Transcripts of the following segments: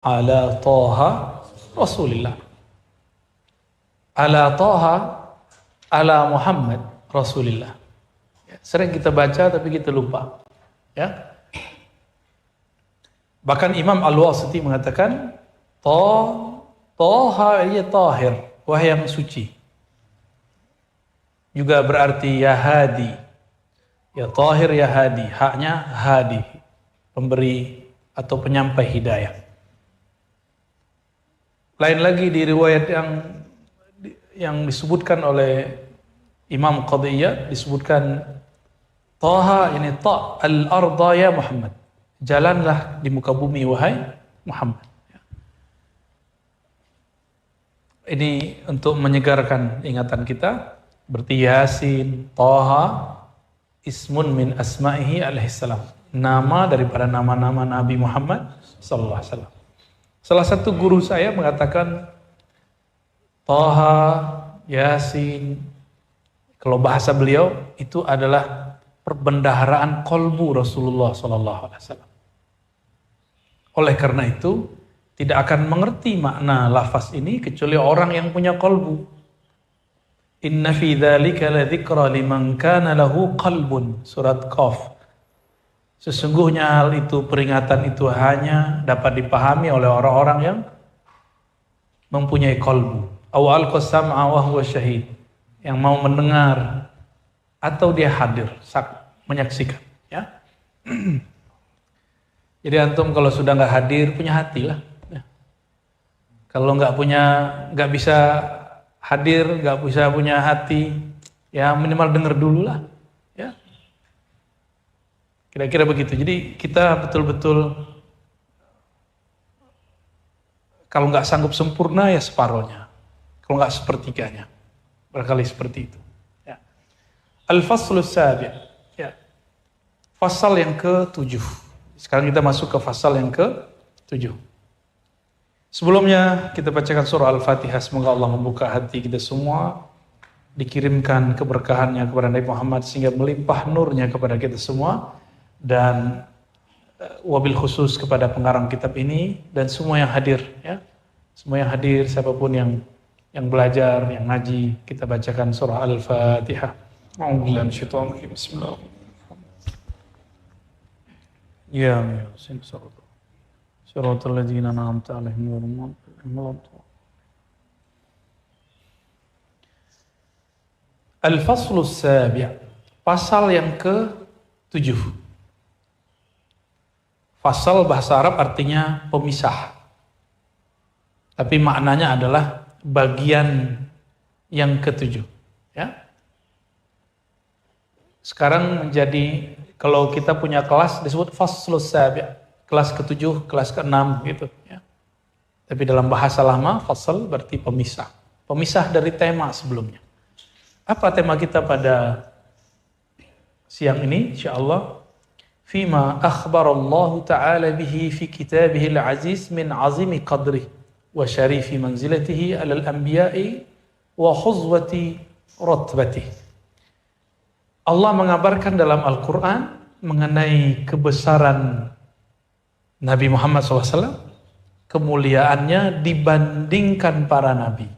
ala Toha Rasulillah. Ala Toha ala Muhammad Rasulillah. Ya, sering kita baca tapi kita lupa. Ya. Bahkan Imam Al-Wasiti mengatakan Toha ya tahir, wahai yang suci. Juga berarti ya hadi. Ya tahir ya hadi, haknya hadi, pemberi atau penyampai hidayah. Lain lagi di riwayat yang disebutkan oleh Imam Qadiyah, disebutkan Taha ini ta al-arda ya Muhammad. Jalanlah di muka bumi wahai Muhammad. Ini untuk menyegarkan ingatan kita. Berarti Yasin, Taha, ismun min asma'ihi alaihissalam. Nama daripada nama-nama Nabi Muhammad sallallahu alaihi wasallam. Salah satu guru saya mengatakan Taha, Yasin, kalau bahasa beliau itu adalah perbendaharaan kolbu Rasulullah sallallahu alaihi wasallam. Oleh karena itu, tidak akan mengerti makna lafaz ini kecuali orang yang punya kolbu. Inna fi dzalika ladzikra liman kana lahu qalbun. Surat Qaf. Sesungguhnya hal itu, peringatan itu hanya dapat dipahami oleh orang-orang yang mempunyai kolbu. Aw alqa sam'a wa huwa syahid. Yang mau mendengar atau dia hadir, menyaksikan. Ya. Jadi antum kalau sudah nggak hadir, punya hati lah. Ya. Kalau nggak bisa hadir, nggak bisa punya hati, ya minimal dengar dulu lah. Ya. Kira-kira begitu. Jadi kita betul-betul kalau nggak sanggup sempurna ya separohnya. Kalau nggak sepertiganya. Barangkali seperti itu. Ya. Al-Faslus Sabi'. Ya. Fasal yang ke-7. Sekarang kita masuk ke fasal yang ke-7. Sebelumnya kita bacakan surah Al-Fatihah. Semoga Allah membuka hati kita semua. Dikirimkan keberkahannya kepada Nabi Muhammad sehingga melimpah nurnya kepada kita semua. Dan wabil khusus kepada pengarang kitab ini dan semua yang hadir. Ya. Semua yang hadir, siapapun yang belajar, yang ngaji, kita bacakan surah Al-Fatihah. Bismillahirrahmanirrahim. Ya Yasin Suratul ladzina an'amta 'alaihim ghairil maghdubi 'alaihim. Al-Faslus Sabi'. Pasal yang ke-7. Fasal bahasa Arab artinya pemisah. Tapi maknanya adalah bagian yang ke-7. Ya. Sekarang menjadi, kalau kita punya kelas disebut Faslus Sabi'. Kelas ke-7, kelas ke-6 gitu. Ya. Tapi dalam bahasa lama, fasal berarti pemisah. Pemisah dari tema sebelumnya. Apa tema kita pada siang ini? InsyaAllah. Fima akhbarallahu ta'ala bihi fi kitabihil aziz min azimi qadrih wa syarifi manzilatihi alal anbiya'i wa khuzwati ratbatih. Allah mengabarkan dalam Al-Quran mengenai kebesaran Nabi Muhammad SAW, kemuliaannya dibandingkan para nabi.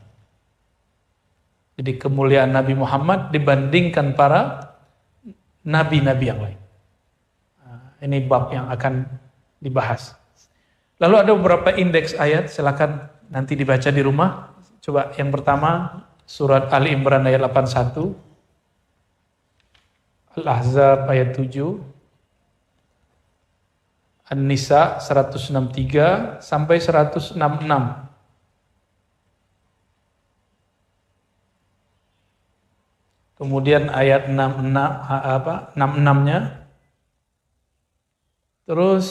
Jadi kemuliaan Nabi Muhammad dibandingkan para nabi-nabi yang lain. Ini bab yang akan dibahas. Lalu ada beberapa indeks ayat, silakan nanti dibaca di rumah. Coba yang pertama, surat Ali Imran ayat 81, Al-Ahzab ayat 7, An-Nisa 163 sampai 166. Kemudian ayat 66-nya. Terus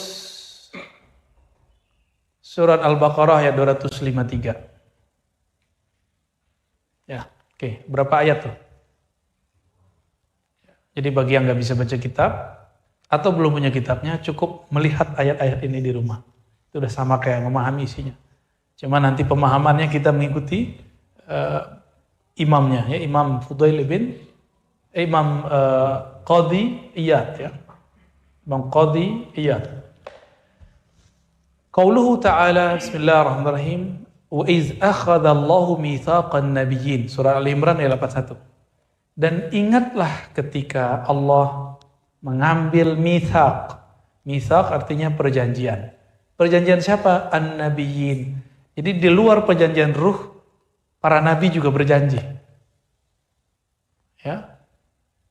surat Al-Baqarah ayat 253. Ya, oke. Berapa ayat tuh? Jadi bagi yang nggak bisa baca kitab atau belum punya kitabnya, cukup melihat ayat-ayat ini di rumah. Itu udah sama kayak memahami isinya. Cuma nanti pemahamannya kita mengikuti imamnya, ya, Imam Fudail bin Imam Qadhi Iyad, ya. Imam Qadhi Iyad. Qauluhu ta'ala, bismillahirrahmanirrahim, wa iz akhadha Allahu mitsaqan nabiyyin, surah Al-Imran ayat 81. Dan ingatlah ketika Allah mengambil mitsaq. Mitsaq artinya perjanjian. Perjanjian siapa? An-nabiyyin. Jadi di luar perjanjian ruh, para nabi juga berjanji. Ya.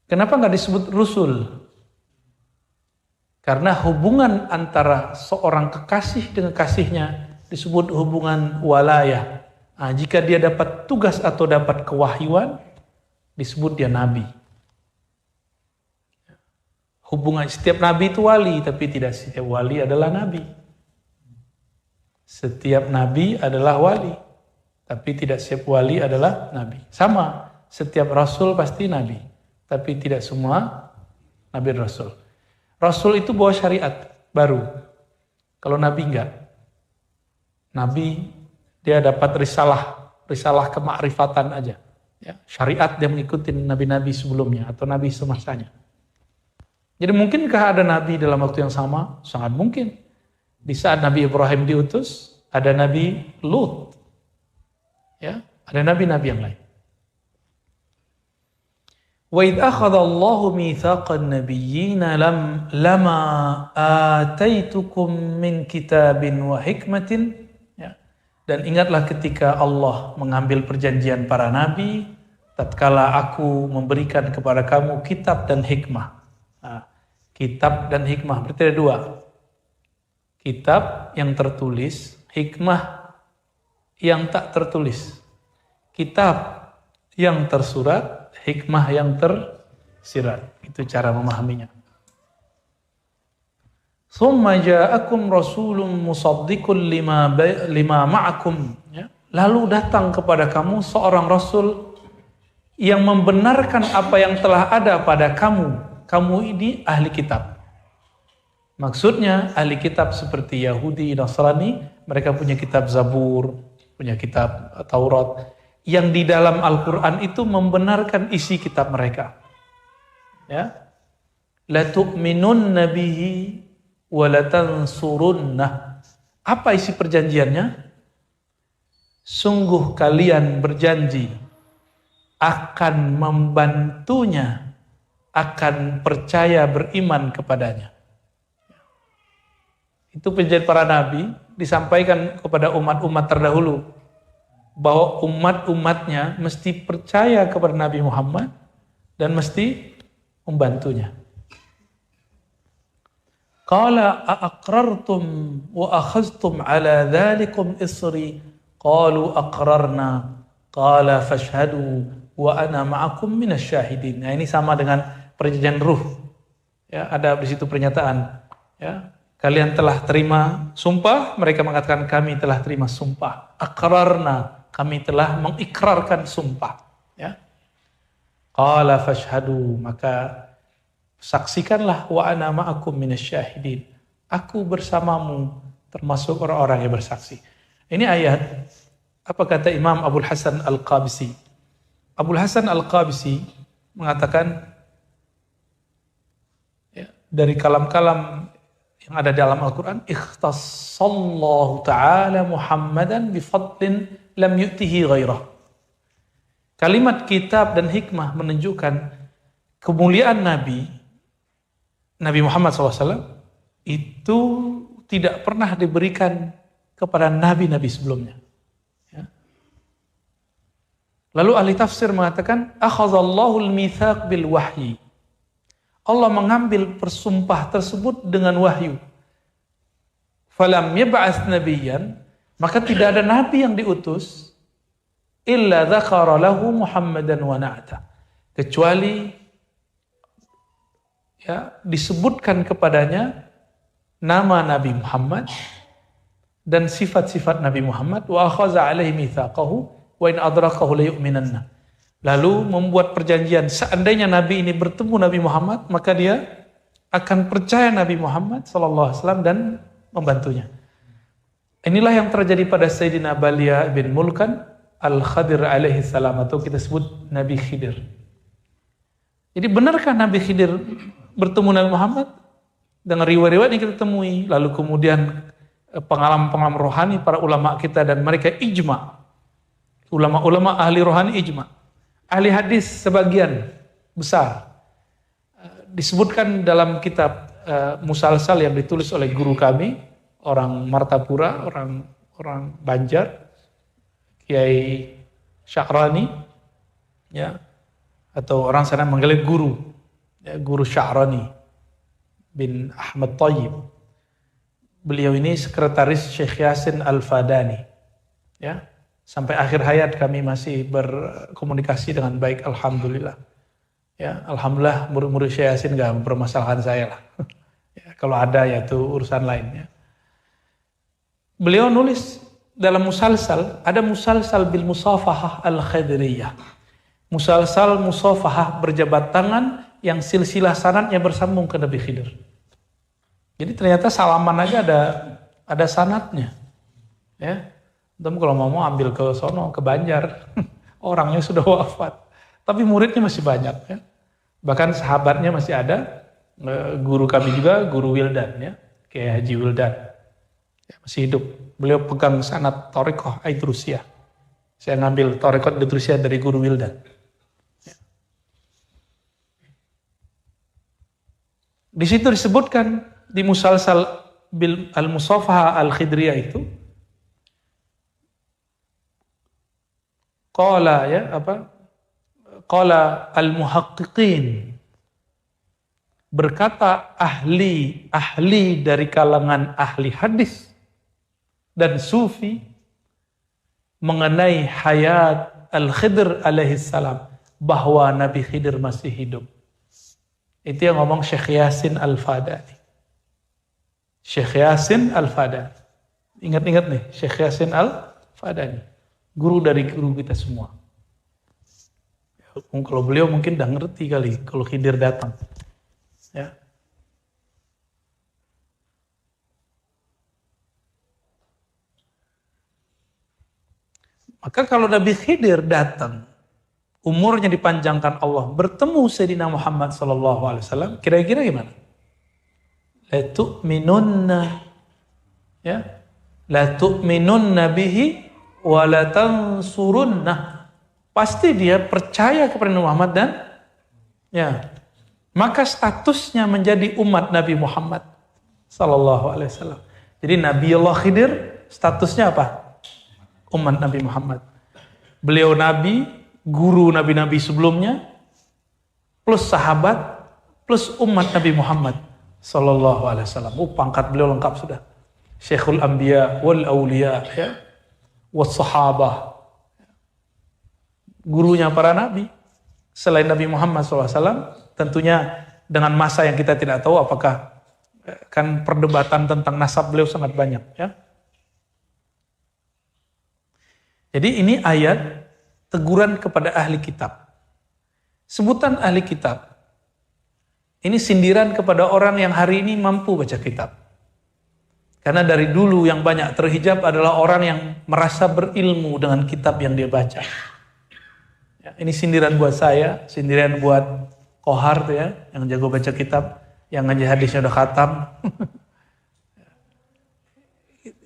Kenapa nggak disebut rusul? Karena hubungan antara seorang kekasih dengan kasihnya disebut hubungan walayah. Nah, jika dia dapat tugas atau dapat kewahyuan, disebut dia nabi. Hubungan setiap nabi itu wali, tapi tidak setiap wali adalah nabi. Setiap nabi adalah wali, tapi tidak setiap wali adalah nabi. Sama, setiap rasul pasti nabi, tapi tidak semua nabi rasul. Rasul itu bawa syariat baru. Kalau nabi enggak. Nabi dia dapat risalah kemakrifatan aja. Ya, syariat dia mengikuti nabi-nabi sebelumnya atau nabi semasanya. Jadi mungkinkah ada nabi dalam waktu yang sama? Sangat mungkin. Di saat Nabi Ibrahim diutus, ada Nabi Lut. Ya, ada nabi-nabi yang lain. Wa idh akhadha Allahu mitsaqan nabiyyina lama ataitukum min kitabin wa hikmatin, ya. Dan ingatlah ketika Allah mengambil perjanjian para nabi tatkala aku memberikan kepada kamu kitab dan hikmah. Nah, kitab dan hikmah berarti ada dua. Kitab yang tertulis, hikmah yang tak tertulis. Kitab yang tersurat, hikmah yang tersirat. Itu cara memahaminya. Tsumma ja'akum rasulun musaddiqun lima ma'akum. Ya. Lalu datang kepada kamu seorang rasul yang membenarkan apa yang telah ada pada kamu. Kamu ini ahli kitab. Maksudnya ahli kitab seperti Yahudi, Nasrani, mereka punya kitab Zabur, punya kitab Taurat, yang di dalam Al-Quran itu membenarkan isi kitab mereka. Ya. La tu'minunna bihi wa la tansurunnah. Apa isi perjanjiannya? Sungguh kalian berjanji akan membantunya, akan percaya beriman kepadanya. Itu perjanjian para nabi disampaikan kepada umat-umat terdahulu, bahwa umat-umatnya mesti percaya kepada Nabi Muhammad dan mesti membantunya. Qala aqrartum wa akhadhtum ala dhalikum isri qalu aqrarna qala fashhadu wa ana ma'akum minasyahidin. Nah, ini sama dengan perjanjian ruh. Ya, ada di situ pernyataan, ya. Kalian telah terima sumpah, mereka mengatakan kami telah terima sumpah. Aqrarna, kami telah mengikrarkan sumpah. Ya. Qala fashhadu, maka saksikanlah, wa ana ma'akum minasyahidin. Aku bersamamu termasuk orang-orang yang bersaksi. Ini ayat, apa kata Imam Abul Hasan Al-Qabisi? Abul Hasan Al-Qabisi mengatakan, ya, dari kalam-kalam yang ada dalam Al-Quran, ikhtassallahu ta'ala Muhammadan bifadlin lam yu'tihi ghairah. Kalimat kitab dan hikmah menunjukkan kemuliaan Nabi Muhammad SAW itu tidak pernah diberikan kepada nabi-nabi sebelumnya. Ya. Lalu ahli tafsir mengatakan, akhadhallahu al-mitsaq bil wahyi. Allah mengambil persumpah tersebut dengan wahyu. Falam yab'ats nabiyyan, maka tidak ada nabi yang diutus illa dzakara lahu Muhammadan wa na'ata, kecuali ya disebutkan kepadanya nama Nabi Muhammad dan sifat-sifat Nabi Muhammad, wa akhadha alaihi mitsaqahu wa in adrakahu la yu'minanna. Lalu membuat perjanjian, seandainya Nabi ini bertemu Nabi Muhammad, maka dia akan percaya Nabi Muhammad SAW dan membantunya. Inilah yang terjadi pada Sayyidina Balia bin Mulkan Al-Khadir alaihi salam, atau kita sebut Nabi Khidir. Jadi benarkah Nabi Khidir bertemu Nabi Muhammad? Dengan riwayat-riwayat yang kita temui, lalu kemudian pengalaman-pengalaman rohani para ulama kita dan mereka ijma. Ulama-ulama ahli rohani ijma. Ahli hadis sebagian besar. Disebutkan dalam kitab Musalsal yang ditulis oleh guru kami, orang Martapura, orang Banjar, Kiai Sya'rani, ya, atau orang sana manggilnya guru, ya, Guru Sya'rani bin Ahmad Thayyib. Beliau ini sekretaris Syekh Yasin Al-Fadani, ya. Sampai akhir hayat kami masih berkomunikasi dengan baik, alhamdulillah. Ya, alhamdulillah murid-murid Syekh Yasin gak mempermasalahkan saya lah. Ya, kalau ada ya itu urusan lainnya. Beliau nulis dalam musalsal, ada musalsal bil musafahah al-khidriyah. Musalsal musafahah berjabat tangan yang silsilah sanadnya bersambung ke Nabi Khidir. Jadi ternyata salaman aja ada sanadnya. Ya. Tapi kalau mau ambil ke sono, ke Banjar, orangnya sudah wafat. Tapi muridnya masih banyak, ya. Bahkan sahabatnya masih ada, guru kami juga, Guru Wildan, ya, kayak Haji Wildan, ya, masih hidup. Beliau pegang sanad Thariqah Aidrusiyah. Saya ngambil Thariqah Aidrusiyah dari Guru Wildan. Ya. Di situ disebutkan di Musalsal bil al-Musafahah al-Khidriyah itu, qala, ya, apa? Qala al-muhaqqiqin, berkata ahli dari kalangan ahli hadis dan sufi mengenai hayat Al-Khidr alaihi salam, bahwa Nabi Khidir masih hidup. Itu yang ngomong Syekh Yasin Al-Fadani. Syekh Yasin Al-Fadani. Ingat-ingat nih, Syekh Yasin Al-Fadani, guru dari guru kita semua. Kalau beliau mungkin udah ngerti kali kalau Khidir datang, ya. Maka kalau Nabi Khidir datang, umurnya dipanjangkan Allah, bertemu Sayyidina Muhammad SAW, kira-kira gimana? La tu'minunna, ya, la tu'minunna bihi wa la tansurunna. Pasti dia percaya kepada Muhammad dan, ya, maka statusnya menjadi umat Nabi Muhammad sallallahu alaihi wasallam. Jadi Nabi Allah Khidir statusnya apa? Umat Nabi Muhammad. Beliau nabi, guru nabi-nabi sebelumnya, plus sahabat, plus umat Nabi Muhammad sallallahu alaihi wasallam. Pangkat beliau lengkap sudah. Syekhul Anbiya wal Auliya, ya, was sahabah. Gurunya para nabi selain Nabi Muhammad SAW, tentunya dengan masa yang kita tidak tahu apakah, kan perdebatan tentang nasab beliau sangat banyak, ya. Jadi ini ayat teguran kepada ahli kitab. Sebutan ahli kitab ini sindiran kepada orang yang hari ini mampu baca kitab. Karena dari dulu yang banyak terhijab adalah orang yang merasa berilmu dengan kitab yang dia baca. Ya, ini sindiran buat saya, sindiran buat Kohar tuh, ya, yang jago baca kitab, yang ngaji hadisnya udah khatam.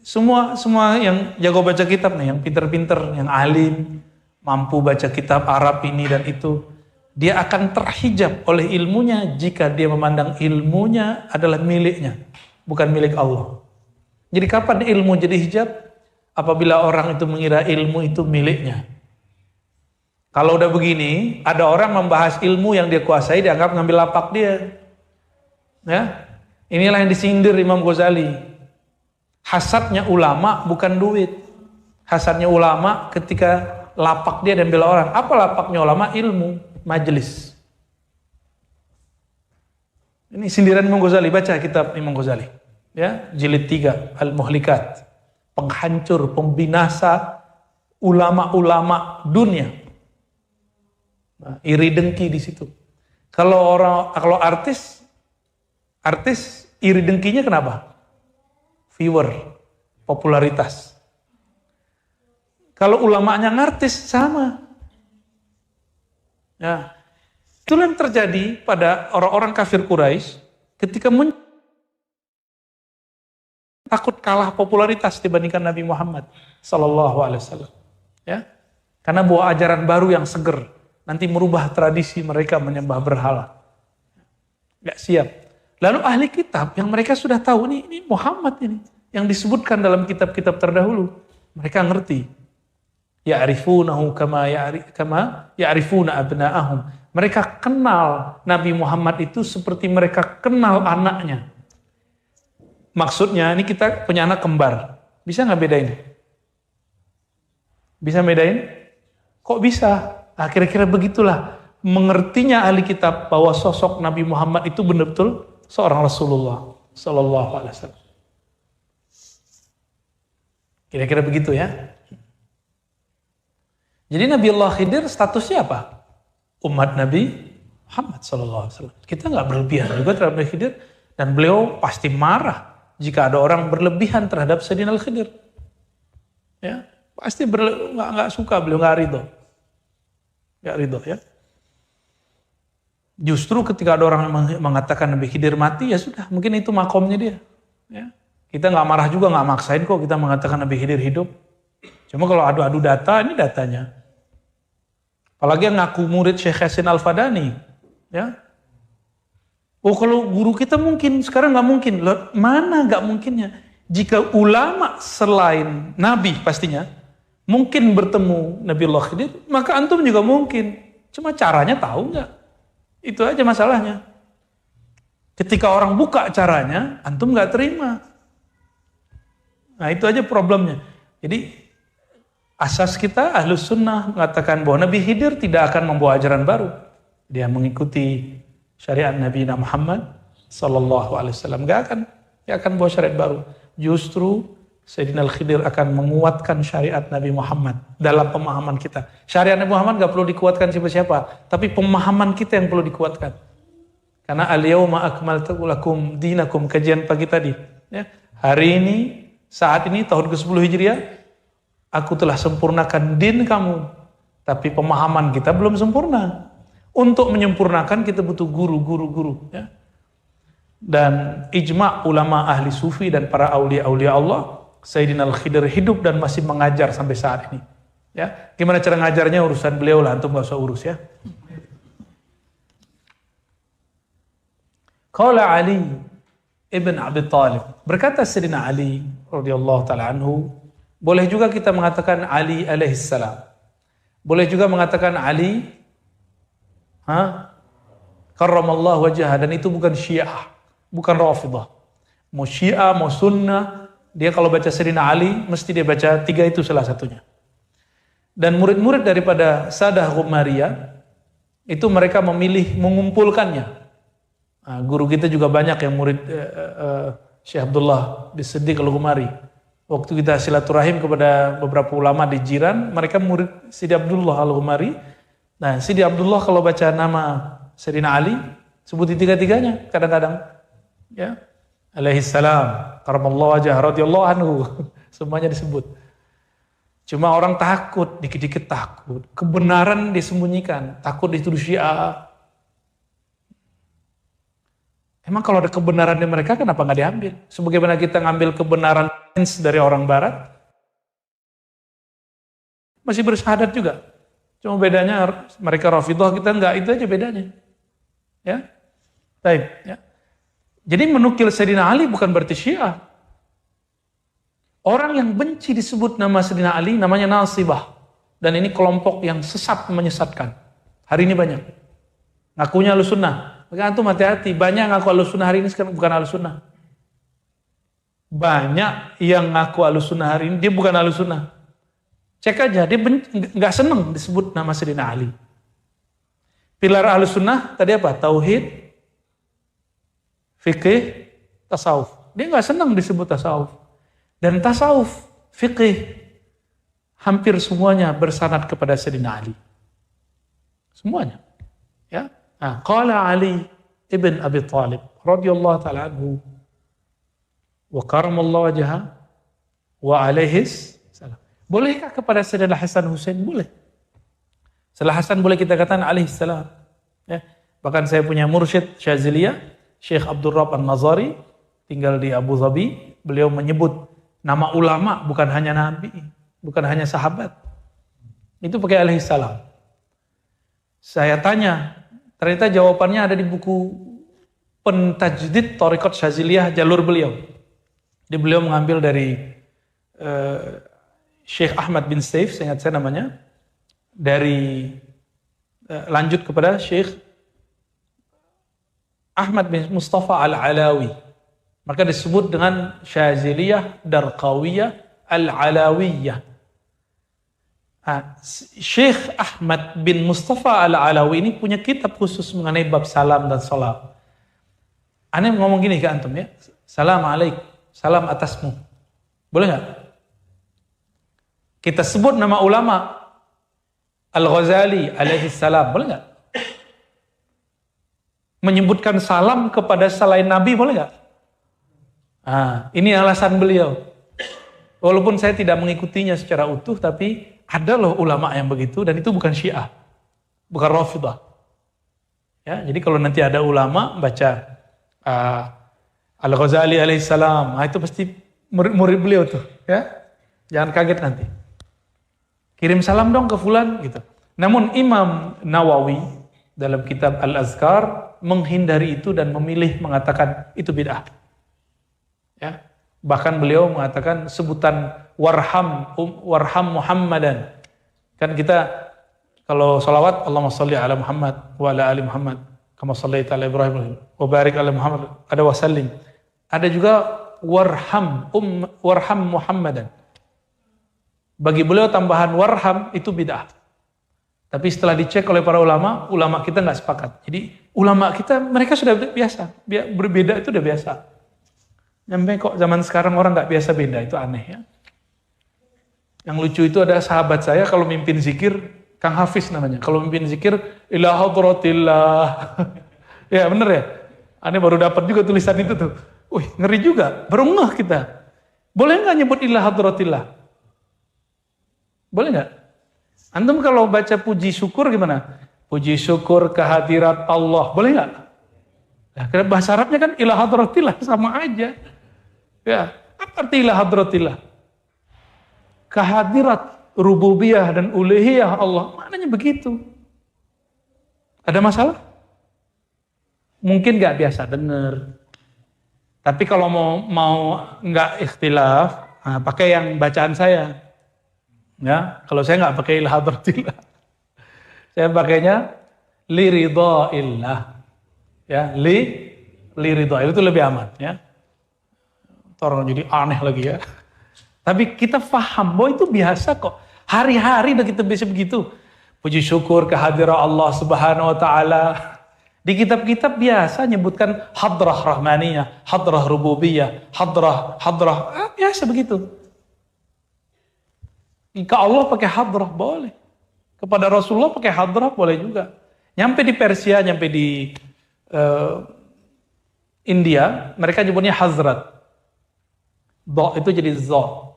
Semua yang jago baca kitab nih, yang pinter-pinter, yang alim, mampu baca kitab Arab ini dan itu, dia akan terhijab oleh ilmunya jika dia memandang ilmunya adalah miliknya, bukan milik Allah. Jadi kapan ilmu jadi hijab? Apabila orang itu mengira ilmu itu miliknya. Kalau udah begini, ada orang membahas ilmu yang dia kuasai, dianggap ngambil lapak dia. Ya, inilah yang disindir Imam Ghazali. Hasadnya ulama bukan duit. Hasadnya ulama ketika lapak dia diambil orang. Apa lapaknya ulama? Ilmu, majelis. Ini sindiran Imam Ghazali, baca kitab Imam Ghazali. Ya, jilid 3, Al-Muhlikat. Penghancur, pembinasa ulama-ulama dunia. Nah, iri dengki di situ. Kalau artis iri dengkinya kenapa? Viewer, popularitas. Kalau ulamanya ngartis sama. Ya. Itulah yang terjadi pada orang-orang kafir Quraisy ketika takut kalah popularitas dibandingkan Nabi Muhammad sallallahu alaihi wasallam. Ya. Karena bawa ajaran baru yang seger, nanti merubah tradisi mereka menyembah berhala. Gak siap. Lalu ahli kitab yang mereka sudah tahu ini Muhammad ini yang disebutkan dalam kitab-kitab terdahulu. Mereka ngerti. Ya'rifunahu kama ya'rifuna abna'ahum. Mereka kenal Nabi Muhammad itu seperti mereka kenal anaknya. Maksudnya ini kita punya anak kembar. Bisa nggak bedain? Bisa bedain? Kok bisa? Nah, kira-kira begitulah. Mengertinya ahli kitab bahwa sosok Nabi Muhammad itu benar-betul seorang Rasulullah Sallallahu Alaihi Wasallam. Kira-kira begitu ya. Jadi Nabi Allah Khidir statusnya apa? Umat Nabi Muhammad Sallallahu Alaihi Wasallam. Kita nggak berlebihan juga terhadap Nabi Khidir, dan beliau pasti marah jika ada orang berlebihan terhadap Sayyidina Al-Khidir. Ya, pasti nggak suka, beliau nggak ridho. Nggak ridho ya. Justru ketika ada orang mengatakan Nabi Khidir mati, ya sudah, mungkin itu makomnya dia. Ya. Kita nggak marah juga, nggak maksain kok kita mengatakan Nabi Khidir hidup. Cuma kalau adu-adu data, ini datanya. Apalagi yang ngaku murid Syekh Hasan Al-Fadani. Ya. Oh kalau guru kita mungkin, sekarang nggak mungkin. Loh, mana nggak mungkinnya? Jika ulama selain Nabi pastinya, mungkin bertemu Nabi Allah Khidir, maka antum juga mungkin. Cuma caranya tahu nggak? Itu aja masalahnya. Ketika orang buka caranya, antum nggak terima. Nah itu aja problemnya. Jadi asas kita Ahlus Sunnah mengatakan bahwa Nabi Khidir tidak akan membawa ajaran baru. Dia mengikuti syariat Nabi Muhammad Sallallahu Alaihi Wasallam. Gak akan bawa syariat baru. Justru Sayyidina Al-Khidir akan menguatkan syariat Nabi Muhammad dalam pemahaman kita. Syariat Nabi Muhammad gak perlu dikuatkan siapa-siapa, tapi pemahaman kita yang perlu dikuatkan. Karena al-yawma akmaltu lakum dinakum, kajian pagi tadi. Ya, hari ini, saat ini tahun ke-10 Hijriah, aku telah sempurnakan din kamu, tapi pemahaman kita belum sempurna. Untuk menyempurnakan kita butuh guru. Ya. Dan ijma' ulama ahli sufi dan para aulia-aulia Allah, Sayyidina Al-Khidir hidup dan masih mengajar sampai saat ini. Ya, gimana cara ngajarnya urusan beliau lah, antum gak usah urus ya. Qala Ali ibn Abi Thalib, berkata Sayyidina Ali radhiyallahu taala anhu, boleh juga kita mengatakan Ali alaihissalam. Boleh juga mengatakan Ali karramallahu wajhah, dan itu bukan Syiah, bukan Rafidah. Mau Syiah, mau Sunnah, dia kalau baca Sayyidina Ali, mesti dia baca 3 itu salah satunya. Dan murid-murid daripada Sadah Ghumariyah, itu mereka memilih mengumpulkannya. Nah, guru kita juga banyak yang murid Syekh Abdullah bin Siddiq Al-Ghumari. Waktu kita silaturahim kepada beberapa ulama di jiran, mereka murid Sidi Abdullah Al-Ghumari. Nah, Sidi Abdullah kalau baca nama Sayyidina Ali, sebutin 3-3-nya kadang-kadang. Ya. Alaihissalam, karamallahu wajhah, radhiyallahu anhu, semuanya disebut. Cuma orang takut, dikit-dikit takut. Kebenaran disembunyikan, takut dituduh Syiah. Emang kalau ada kebenaran di mereka, kenapa nggak diambil? Sebagaimana kita ngambil kebenaran dari orang Barat, masih bersyahadat juga. Cuma bedanya mereka Rafidah, kita enggak, itu aja bedanya. Ya, baik. Ya. Jadi menukil Sayyidina Ali bukan berarti Syiah. Orang yang benci disebut nama Sayyidina Ali namanya Nasibah. Dan ini kelompok yang sesat, menyesatkan. Hari ini banyak. Ngakunya Ahlussunnah. Maka antum hati-hati, banyak ngaku Ahlussunnah hari ini sekarang bukan Ahlussunnah. Banyak yang ngaku Ahlussunnah hari ini, dia bukan Ahlussunnah. Cek aja, dia nggak seneng disebut nama Sayyidina Ali. Pilar Ahlussunnah tadi apa? Tauhid, fikih, tasawuf. Dia nggak senang disebut tasawuf. Dan tasawuf, fikih, hampir semuanya bersanad kepada Sayyidina Ali. Semuanya. Ya. Nah, qala Ali ibn Abi Thalib radhiyallahu ta'ala anhu wa karamallahu wajhah wa alaihis salam. Bolehkah kepada Sayyidina Hasan Husain? Boleh. Setelah Hasan boleh kita katakan alaihissalam. Ya. Bahkan saya punya mursyid Syaziliyah, Syekh Abdul Rabb An-Nazari, tinggal di Abu Dhabi, beliau menyebut nama ulama, bukan hanya nabi, bukan hanya sahabat. Itu pakai alaihi salam. Saya tanya, ternyata jawabannya ada di buku Pentajdid Thariqat Syaziliyah, jalur beliau. Beliau mengambil dari Syekh Ahmad bin Saif, saya ingat saya namanya, dari lanjut kepada Syekh Ahmad bin Mustafa Al-Alawi. Maka disebut dengan Syaziliyah Darqawiyah Al-Alawiyah. Syekh Ahmad bin Mustafa Al-Alawi ini punya kitab khusus mengenai bab salam dan salat. Aneh ngomong gini ke antum ya, salam alaik, salam atasmu. Boleh nggak? Kita sebut nama ulama Al-Ghazali alaihi salam, boleh nggak? Menyebutkan salam kepada selain Nabi, boleh nggak? Ini alasan beliau. Walaupun saya tidak mengikutinya secara utuh, tapi ada loh ulama yang begitu, dan itu bukan Syiah, bukan Rafidah. Ya, jadi kalau nanti ada ulama baca Al-Ghazali alaihissalam, itu pasti murid beliau tuh, ya. Jangan kaget nanti. Kirim salam dong ke fulan gitu. Namun Imam Nawawi dalam kitab Al-Azkar menghindari itu dan memilih mengatakan itu bid'ah. Ya. Bahkan beliau mengatakan sebutan warham Muhammadan. Kan kita kalau salawat Allahumma sholli ala Muhammad wa ala ali Muhammad kama shallaita ala Ibrahim wa barik ala Muhammad, ada wasallim. Ada juga warham Muhammadan. Bagi beliau tambahan warham itu bid'ah. Tapi setelah dicek oleh para ulama kita nggak sepakat. Jadi ulama kita mereka sudah biasa, berbeda itu udah biasa. Nyampe kok zaman sekarang orang nggak biasa beda, itu aneh ya. Yang lucu itu ada sahabat saya kalau mimpin zikir, Kang Hafiz namanya. Kalau mimpin zikir, ila hadratillah. Ya bener ya. Aneh baru dapat juga tulisan itu tuh. Wih ngeri juga, baru ngeh kita. Boleh nggak nyebut ila hadratillah? Boleh nggak? Antum kalau baca puji syukur gimana? Puji syukur kehadirat Allah, boleh nggak? Nah, karena bahasa Arabnya kan ila hadratillah, sama aja. Ya, apa arti ila hadratillah? Kehadirat rububiyah dan uluhiyah Allah, maknanya begitu. Ada masalah? Mungkin nggak biasa dengar. Tapi kalau mau nggak ikhtilaf, pakai yang bacaan saya. Ya, kalau saya nggak pakai ila hadratillah, saya pakainya li ridhaillah. Ya, li ridhaillah itu lebih aman. Ya, orang jadi aneh lagi ya. Tapi kita paham bahwa itu biasa kok. Hari-hari udah kita bisa begitu. Puji syukur kehadiran Allah Subhanahu wa taala. Di kitab-kitab biasa nyebutkan hadrah rahmaniyah, hadrah rububiyah, hadrah biasa begitu. Jika Allah pakai hadrah boleh. Kepada Rasulullah pakai hadrah boleh juga. Nyampe di Persia, nyampe di India, mereka nyebutnya hazrat. Do itu jadi zo.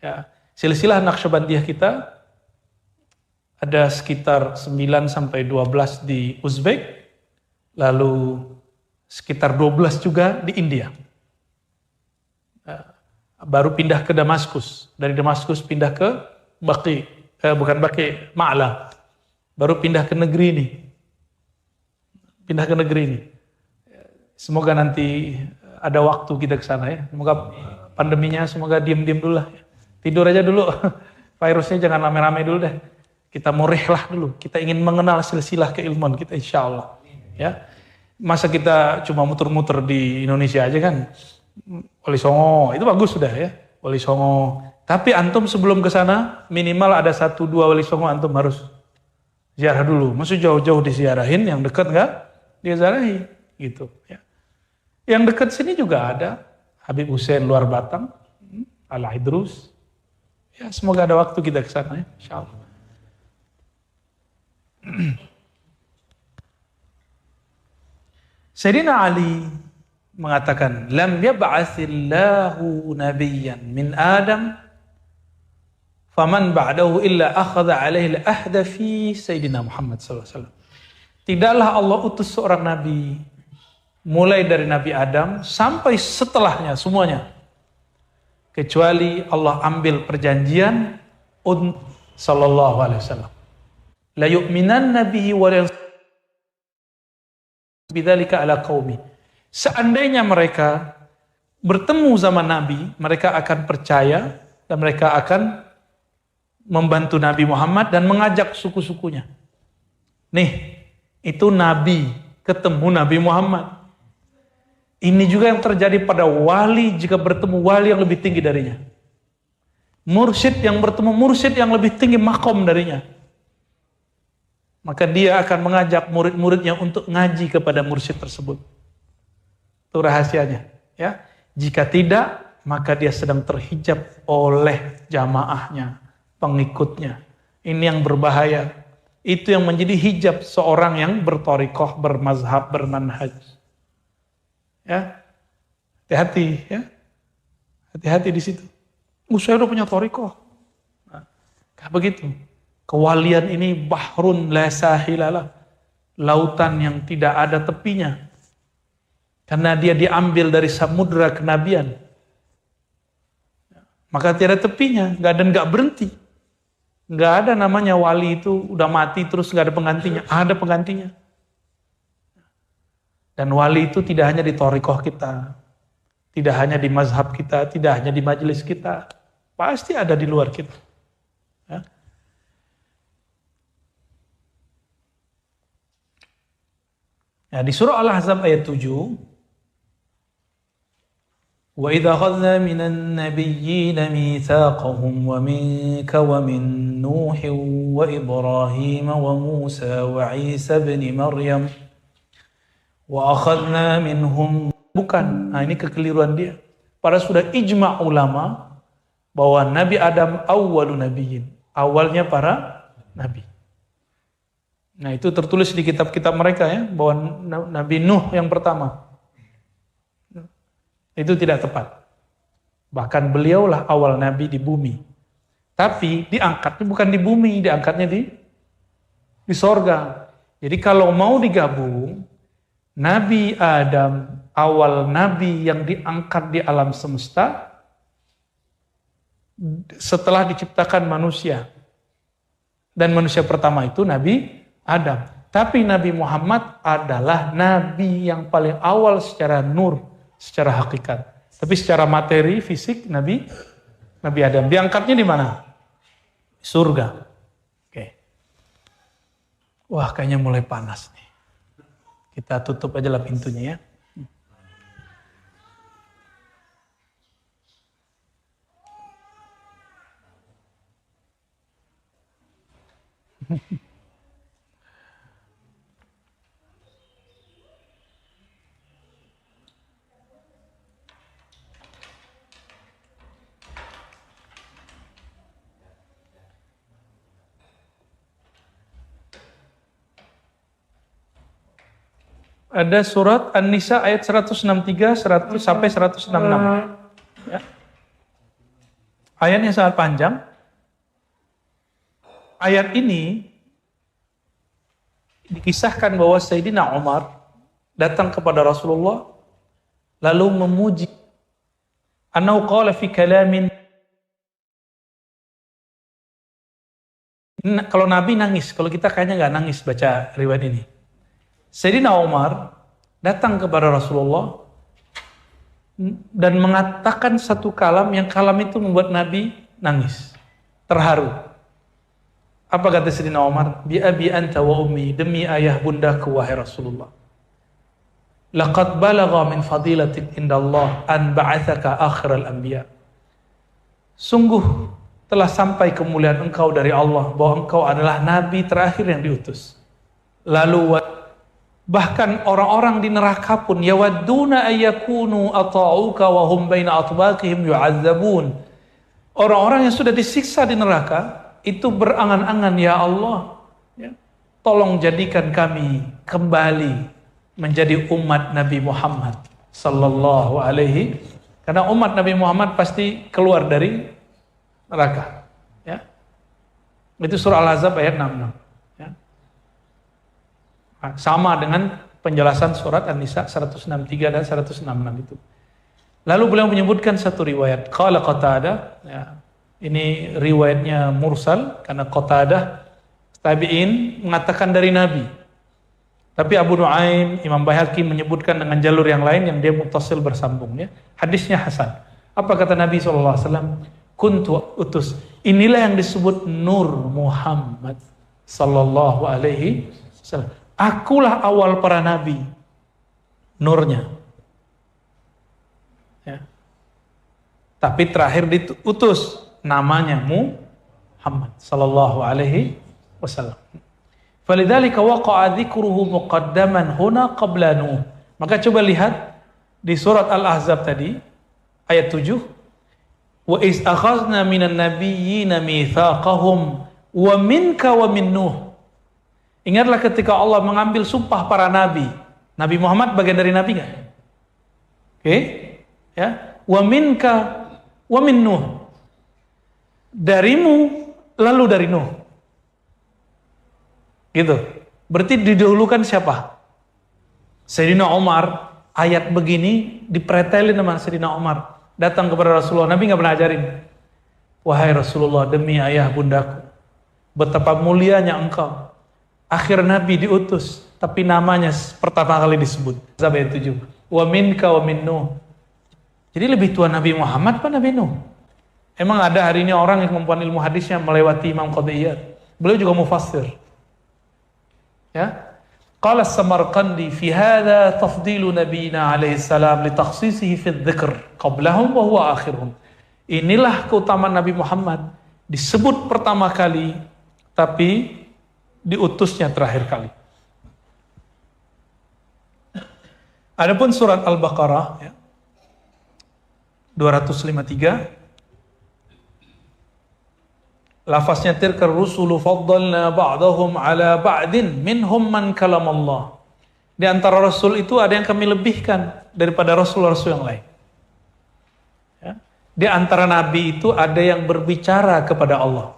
Ya, silsilah Naqsyabandiyah kita ada sekitar 9 sampai 12 di Uzbek, lalu sekitar 12 juga di India. Baru pindah ke Damaskus, dari Damaskus pindah ke Ma'la. Baru pindah ke negeri ini. Semoga nanti ada waktu kita ke sana ya. Semoga pandeminya semoga diam-diam dulu lah. Tidur aja dulu. Virusnya jangan rame-rame dulu deh. Kita mau rehlah dulu. Kita ingin mengenal silsilah keilmuan kita insyaallah. Ya. Masa kita cuma muter-muter di Indonesia aja kan? Wali Songo itu bagus sudah ya. Wali Songo. Tapi antum sebelum ke sana minimal ada 1-2 Wali Songo antum harus ziarah dulu. Maksud jauh-jauh disiarahin, yang dekat enggak diziarahi gitu ya. Yang dekat sini juga ada Habib Hussein luar Batang, Al-Idrus. Ya, semoga ada waktu kita ke sana ya, insyaallah. Sayyidina Ali mengatakan, "Lam yab'atsillahu nabiyyan min Adam faman ba'dahu illa akhadha 'alaihi al-ahda fi Sayyidina Muhammad sallallahu alaihi wasallam." Tidaklah Allah utus seorang nabi mulai dari Nabi Adam sampai setelahnya semuanya. Kecuali Allah ambil perjanjian sallallahu alaihi wasallam. La yu'minanna bihi wa la bidzalika ala qaumi. Seandainya mereka bertemu zaman Nabi, mereka akan percaya dan mereka akan membantu Nabi Muhammad dan mengajak suku-sukunya. Nih, itu Nabi ketemu Nabi Muhammad. Ini juga yang terjadi pada wali jika bertemu wali yang lebih tinggi darinya. Mursyid yang bertemu mursyid yang lebih tinggi makom darinya. Maka dia akan mengajak murid-muridnya untuk ngaji kepada mursyid tersebut. Itu rahasianya. Ya. Jika tidak, maka dia sedang terhijab oleh jamaahnya, pengikutnya. Ini yang berbahaya. Itu yang menjadi hijab seorang yang berthariqah, bermazhab, bermanhaj. Ya, hati-hati ya, hati-hati di situ. Saya udah punya thariqah. Nah, kayak begitu. Kewalian ini bahrun la sahilalah, lautan yang tidak ada tepinya. Karena dia diambil dari samudra kenabian. Maka tiada tepinya, nggak berhenti. Nggak ada namanya wali itu udah mati terus nggak ada penggantinya. Ada penggantinya. Dan wali itu tidak hanya di thariqah kita, tidak hanya di mazhab kita, tidak hanya di majelis kita, pasti ada di luar kita. Ya. Nah, di surah Al-Ahzab ayat 7, wa idza akhadna minan nabiyyin mitsaqahum wa minka wa min Nuh wa Ibrahim wa Musa wa Isa ibn Maryam wa akhadna minhum, bukan, nah ini kekeliruan dia. Para sudah ijma' ulama bahwa Nabi Adam awwalun nabiyyin, awalnya para nabi. Nah itu tertulis di kitab-kitab mereka ya, bahwa Nabi Nuh yang pertama. Itu tidak tepat. Bahkan beliaulah awal nabi di bumi. Tapi diangkatnya bukan di bumi, diangkatnya di sorga. Jadi kalau mau digabung, Nabi Adam, awal nabi yang diangkat di alam semesta, setelah diciptakan manusia. Dan manusia pertama itu Nabi Adam. Tapi Nabi Muhammad adalah nabi yang paling awal secara nur, secara hakikat. Tapi secara materi, fisik, Nabi Adam. Diangkatnya di mana? Surga. Oke. Wah, kayaknya mulai panas nih. Kita tutup aja lah pintunya ya. Ada surat An-Nisa ayat 163 100 sampai 166. Ya. Ayatnya sangat panjang. Ayat ini dikisahkan bahwa Sayyidina Umar datang kepada Rasulullah lalu memuji. Annahu qala fi kalamin, kalau Nabi nangis, kalau kita kayaknya nggak nangis baca riwayat ini. Sayyidina Umar datang kepada Rasulullah dan mengatakan satu kalam yang kalam itu membuat Nabi nangis, terharu. Apa kata Sayyidina Umar? Bi abi anta wa ummi, demi ayah bundaku wahai Rasulullah. Laqad balagha min fadilatik indallah an ba'athaka akhiral anbiya. Sungguh telah sampai kemuliaan engkau dari Allah bahwa engkau adalah nabi terakhir yang diutus. Lalu bahkan orang-orang di neraka pun yawadduna ayyakunu ata'uka wa hum baina atbaqihim yu'adzabun. Orang-orang yang sudah disiksa di neraka itu berangan-angan, ya Allah, ya, tolong jadikan kami kembali menjadi umat Nabi Muhammad sallallahu alaihi, karena umat Nabi Muhammad pasti keluar dari neraka. Ya. Itu surah Al-Ahzab ayat 66. Sama dengan penjelasan surat An-Nisa 163 dan 166 itu. Lalu beliau menyebutkan satu riwayat. Qala Qatadah, ya, ini riwayatnya mursal karena Qatadah tabi'in mengatakan dari Nabi. Tapi Abu Nuaim, Imam Baihaqi menyebutkan dengan jalur yang lain yang dia muttasil bersambung, ya. Hadisnya hasan. Apa kata Nabi SAW? Kuntu utus. Inilah yang disebut Nur Muhammad sallallahu alaihi wasallam. Akulah awal para nabi. Nurnya. Ya. Tapi terakhir diutus, namanya Muhammad sallallahu alaihi wasallam. Falidzalika waqa'a dzikruhu muqaddaman huna qabla Nuh. Maka coba lihat di surat Al-Ahzab tadi ayat 7, wa iz akhadna minan nabiyyina mitsaqahum wa minka wa min Nuh. Ingatlah ketika Allah mengambil sumpah para nabi. Nabi Muhammad bagian dari nabi enggak? Oke? Ya, wa minka wa min Nuh. Darimu lalu dari Nuh. Gitu. Berarti didahulukan siapa? Sayyidina Umar. Ayat begini dipretelin sama Sayyidina Umar. Datang kepada Rasulullah. Nabi nggak pernah ajarin. Wahai Rasulullah, demi ayah bundaku, betapa mulianya engkau. Akhir Nabi diutus, tapi namanya pertama kali disebut. Ayat 7. Wa minka wa min Nuh. Jadi lebih tua Nabi Muhammad apa Nabi Nuh? Emang ada hari ini orang yang kemampuan ilmu hadisnya melewati Imam Qadiyat. Beliau juga mufassir. Ya. Qala As-Samarqandi fi hadha tafdilu nabiyina alaihi salam li takhsisihi fi dzikr qablahum wa huwa akhiruhum. Inilah keutamaan Nabi Muhammad, disebut pertama kali tapi diutusnya terakhir kali. Adapun surat Al-Baqarah, ya, 253, lafaznya tilkar rusulu faddalna ba'dahum ala ba'din minhum man kalamallah. Di antara rasul itu ada yang kami lebihkan daripada rasul-rasul yang lain. Ya. Di antara nabi itu ada yang berbicara kepada Allah.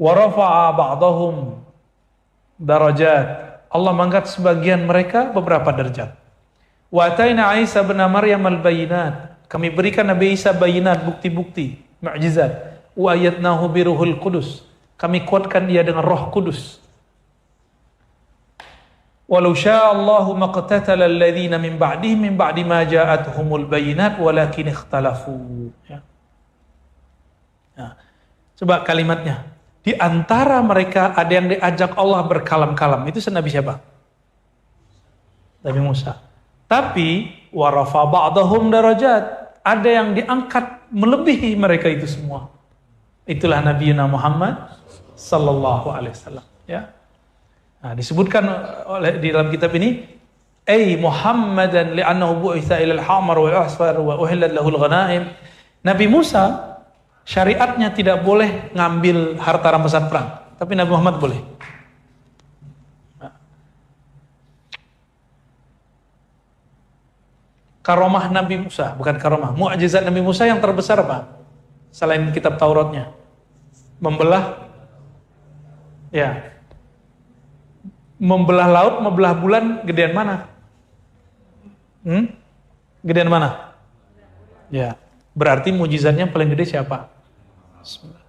Wa rafa'a ba'dahum darajat. Allah mengangkat sebagian mereka beberapa derajat. Wa ataina Isa bin Maryam al-bayinat. Kami berikan Nabi Isa bayinat, bukti-bukti, mukjizat. Wa ayatnahu biruhul qudus. Kami kuatkan dia dengan Roh Kudus. Walau sya'allahu maqtatala alladhina min ba'dihim min ba'di ma ja'atuhumul bayinat walakin ikhtalafu. Ya. Nah, coba kalimatnya. Di antara mereka ada yang diajak Allah berkalam-kalam. Itu Nabi siapa? Nabi Musa. Tapi wa rafa ba'dahum darajat. Ada yang diangkat melebihi mereka itu semua. Itulah Nabi Muhammad sallallahu alaihi wasallam, ya. Nah, disebutkan oleh di dalam kitab ini, ay Muhammadan li'annahu bu'itsa ila al-hamar wal asfar wa uhillat lahu al-ghanaim. Nabi Musa syariatnya tidak boleh ngambil harta rampasan perang, tapi Nabi Muhammad boleh. Karomah Nabi Musa, bukan karomah, mukjizat Nabi Musa yang terbesar apa? Selain kitab Tauratnya, membelah, ya, membelah laut, membelah bulan, gedean mana? Gedean mana? Ya, berarti mukjizatnya paling gede siapa? Bismillah.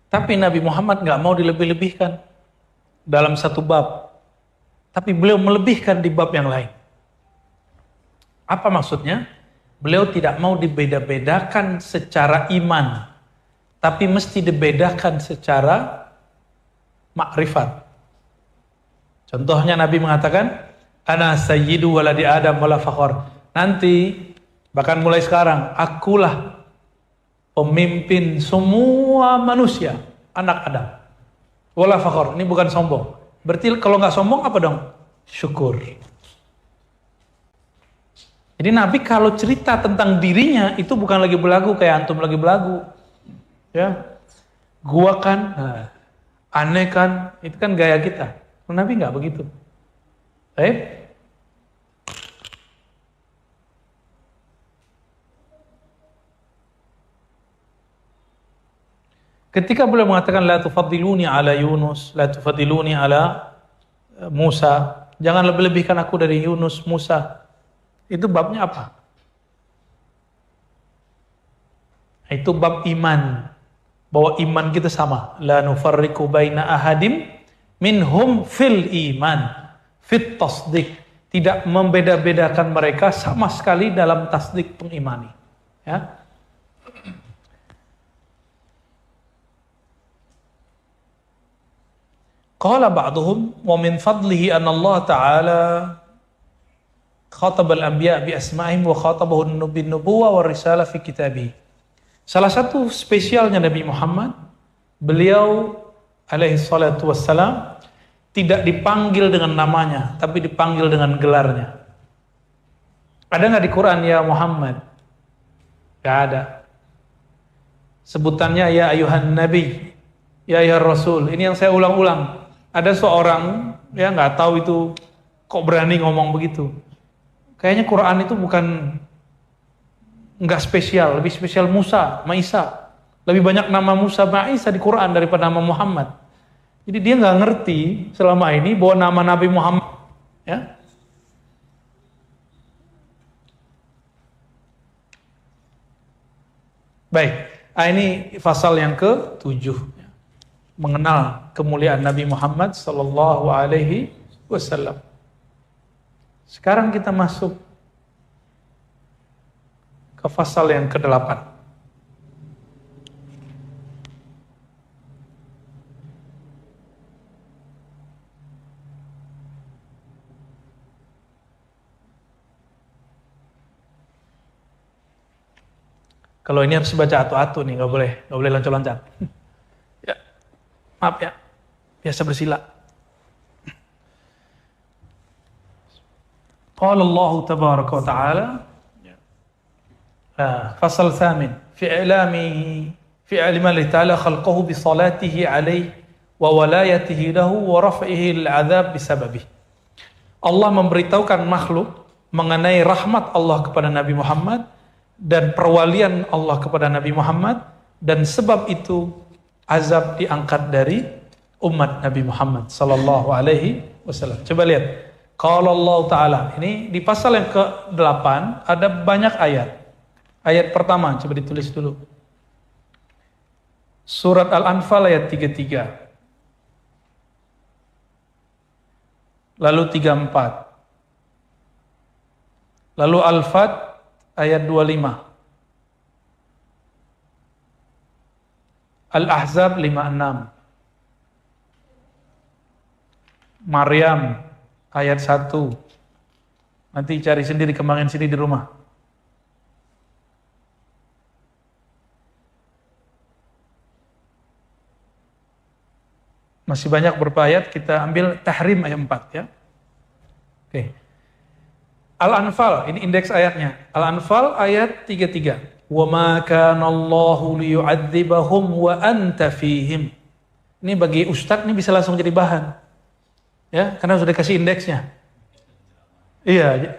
Tapi Nabi Muhammad nggak mau dilebih-lebihkan dalam satu bab. Tapi beliau melebihkan di bab yang lain. Apa maksudnya? Beliau tidak mau dibeda-bedakan secara iman. Tapi mesti dibedakan secara makrifat. Contohnya Nabi mengatakan, Ana sayyidu waladi Adam wala fakhar. Nanti, bahkan mulai sekarang, akulah pemimpin semua manusia, anak Adam. Wala fakhar, ini bukan sombong. Berarti kalau nggak sombong apa dong? Syukur. Jadi Nabi kalau cerita tentang dirinya itu bukan lagi belagu kayak antum lagi belagu. Ya. Gua kan, aneh kan, itu kan gaya kita. Nabi nggak begitu. Ketika beliau mengatakan la tufaddiluni ala Yunus, la tufaddiluni ala Musa, jangan lebih-lebihkan aku dari Yunus, Musa. Itu babnya apa? Itu bab iman. Bahwa iman kita sama. La nufarriqu baina ahadim minhum fil iman, fit tasdik. Tidak membeda-bedakan mereka sama sekali dalam tasdik pengimani. Ya. Qala ba'duhum wa min fadlihi anna Allah Ta'ala khatab al-anbiya bi asma'ihim wa khatabahu bin nubuwah wa risalah fi kitabih. Salah satu spesialnya Nabi Muhammad, beliau alaihi salatu wassalam tidak dipanggil dengan namanya, tapi dipanggil dengan gelarnya. Ada nggak di Quran ya Muhammad? Gak ada. Sebutannya ya ayuhan nabi, ya ayuhan rasul. Ini yang saya ulang-ulang. Ada seorang ya nggak tahu itu kok berani ngomong begitu. Kayaknya Quran itu bukan nggak spesial, lebih spesial Musa, Isa. Lebih banyak nama Musa, Isa di Quran daripada nama Muhammad. Jadi dia nggak ngerti selama ini bahwa nama Nabi Muhammad, ya. Baik, ini pasal yang ke-7. Mengenal kemuliaan Nabi Muhammad sallallahu alaihi wasallam. Sekarang kita masuk ke pasal yang ke-8. Kalau ini harus baca atu-atu nih, nggak boleh loncat-loncat. Ya, maaf ya, biasa bersila. Qala Allah tabaraka wa ta'ala, fasal thamin, fi ilmi Allah ta'ala khalqahu bi salatihi alaihi wa walayatihi lahu wa raf'ihi al-'adzab bisababih. Allah memberitahukan makhluk mengenai rahmat Allah kepada Nabi Muhammad dan perwalian Allah kepada Nabi Muhammad, dan sebab itu azab diangkat dari umat Nabi Muhammad sallallahu alaihi wasallam. Coba lihat. Qala Allah Ta'ala. Ini di pasal yang ke-8 ada banyak ayat. Ayat pertama coba ditulis dulu. Surat Al-Anfal ayat 33. Lalu 34. Lalu Al-Fat ayat 25. Al-Ahzab 56. Maryam ayat 1. Nanti cari sendiri, kembangin sini di rumah. Masih banyak beberapa ayat, kita ambil Tahrim ayat 4 ya. Oke. Al-Anfal, ini indeks ayatnya. Al-Anfal ayat 33. Wa ma kana Allahu liyu'adzibahum wa anta fihim. Ini bagi ustadz ini bisa langsung jadi bahan. Ya, karena sudah kasih indeksnya. Iya,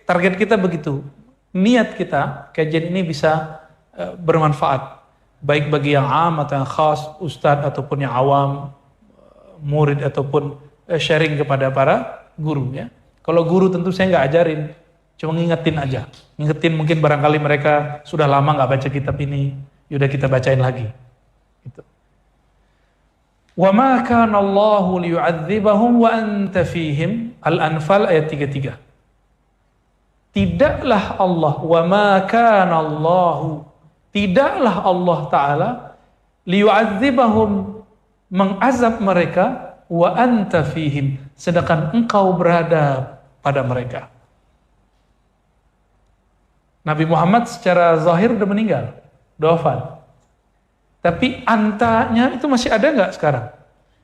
target kita begitu. Niat kita kajian ini bisa bermanfaat, baik bagi yang am atau yang khas, ustadz ataupun yang awam, murid ataupun sharing kepada para guru ya. Kalau guru tentu saya nggak ajarin, cuma ngingetin aja. Ngingetin mungkin barangkali mereka sudah lama nggak baca kitab ini, yaudah kita bacain lagi. Gitu. Wa ma kana Allahu liyu'adzibahum wa anta fihim. Al-Anfal ayat 33. Tidaklah Allah, wa ma kana Allahu, tidaklah Allah Ta'ala liyu'adzibahum, mengazab mereka, wa anta fihim, sedangkan engkau berada pada mereka. Nabi Muhammad secara zahir udah meninggal, udah wafat. Tapi antanya itu masih ada nggak sekarang?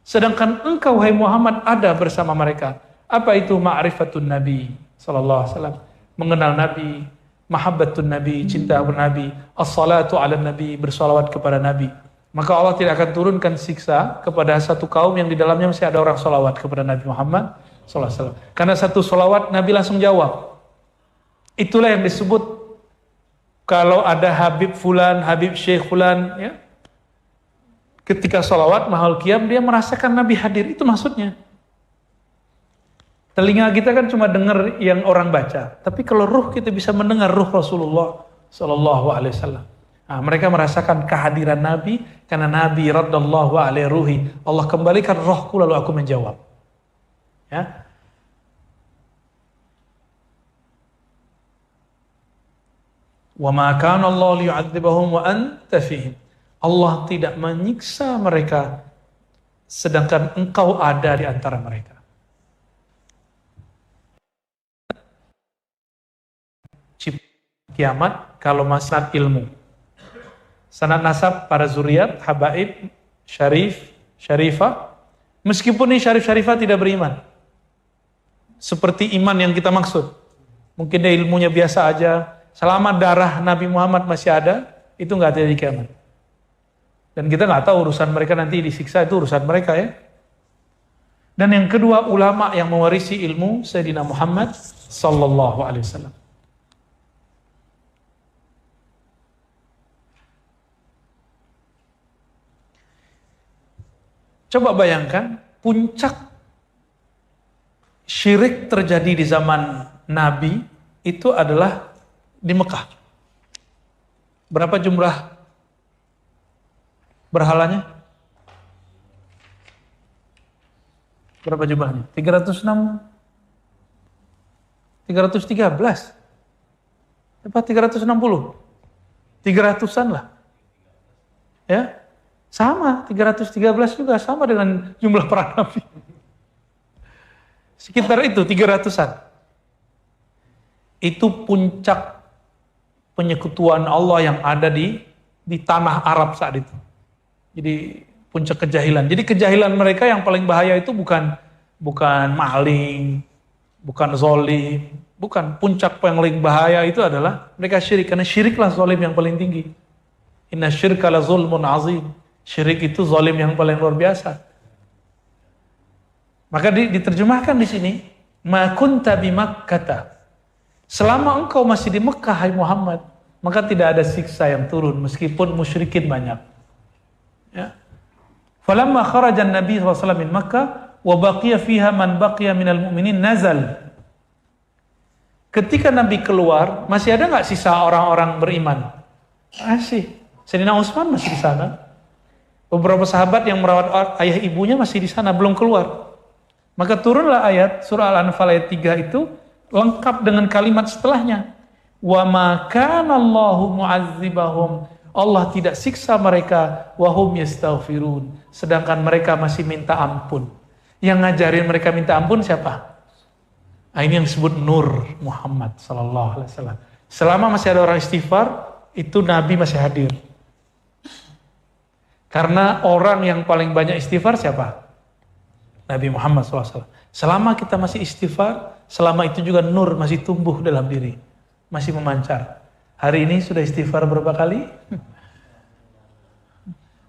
Sedangkan engkau, hai Muhammad, ada bersama mereka. Apa itu ma'rifatun Nabi sallallahu alaihi wasallam? Mengenal Nabi, mahabbatun Nabi, cinta kepada Nabi, as-salatu ala Nabi, bersalawat kepada Nabi. Maka Allah tidak akan turunkan siksa kepada satu kaum yang di dalamnya masih ada orang salawat kepada Nabi Muhammad sallallahu alaihi wasallam. Karena satu salawat Nabi langsung jawab. Itulah yang disebut kalau ada Habib Fulan, Habib Syekh Fulan, ya, Ketika sholawat, mahal qiyam, dia merasakan Nabi hadir. Itu maksudnya. Telinga kita kan cuma dengar yang orang baca. Tapi kalau ruh kita bisa mendengar ruh Rasulullah Sallallahu Alaihi Wasallam. Nah, mereka merasakan kehadiran Nabi karena Nabi radallahu alaihi ruhi. Allah kembalikan rohku lalu aku menjawab. Ya. Wa ma kana Allah liyu'adzibahum wa anta fihim. Allah tidak menyiksa mereka sedangkan engkau ada di antara mereka. Kiamat kalau masalah ilmu. Sanad nasab para zuriat, habaib, syarif, syarifah. Meskipun ini syarif syarifah tidak beriman. Seperti iman yang kita maksud. Mungkin dia ilmunya biasa aja. Selama darah Nabi Muhammad masih ada, itu nggak terjadi kiamat. Dan kita nggak tahu urusan mereka nanti disiksa, itu urusan mereka ya. Dan yang kedua, ulama yang mewarisi ilmu Sayyidina Muhammad Sallallahu Alaihi Wasallam. Coba bayangkan, puncak syirik terjadi di zaman Nabi itu adalah di Mekah. Berapa jumlah berhalanya? Berapa jumlahnya? 306? 313? Apa 360? 300-an lah. Ya? Sama, 313 juga sama dengan jumlah para nabi. Sekitar itu, 300-an. Itu puncak penyekutuan Allah yang ada di tanah Arab saat itu. Jadi puncak kejahilan. Jadi kejahilan mereka yang paling bahaya itu bukan maling, bukan zolim, bukan. Puncak yang paling bahaya itu adalah mereka syirik. Karena syiriklah zolim yang paling tinggi. Inna syirka la zulmun azim. Syirik itu zalim yang paling luar biasa. Maka diterjemahkan di sini, ma kunta bi Makkah. Selama engkau masih di Mekah, hai Muhammad, maka tidak ada siksa yang turun meskipun musyrikin banyak. Ya. Falamma kharaja an-nabi sallallahu alaihi wasallam min Makkah wa baqiya fiha man baqiya minal mu'minin nazal. Ketika Nabi keluar, masih ada nggak sisa orang-orang beriman? Masih. Sayyidina Utsman masih di sana. Beberapa sahabat yang merawat ayah ibunya masih di sana, belum keluar. Maka turunlah ayat surah Al-Anfal ayat 3 itu lengkap dengan kalimat setelahnya. Wa ma kana Allahu mu'adzibahum. Allah tidak siksa mereka wa hum yastaghfirun. Sedangkan mereka masih minta ampun. Yang ngajarin mereka minta ampun siapa? Nah, ini yang disebut Nur Muhammad sallallahu alaihi wasallam. Selama masih ada orang istighfar, itu Nabi masih hadir. Karena orang yang paling banyak istighfar siapa? Nabi Muhammad SAW. Selama kita masih istighfar, selama itu juga nur masih tumbuh dalam diri. Masih memancar. Hari ini sudah istighfar berapa kali?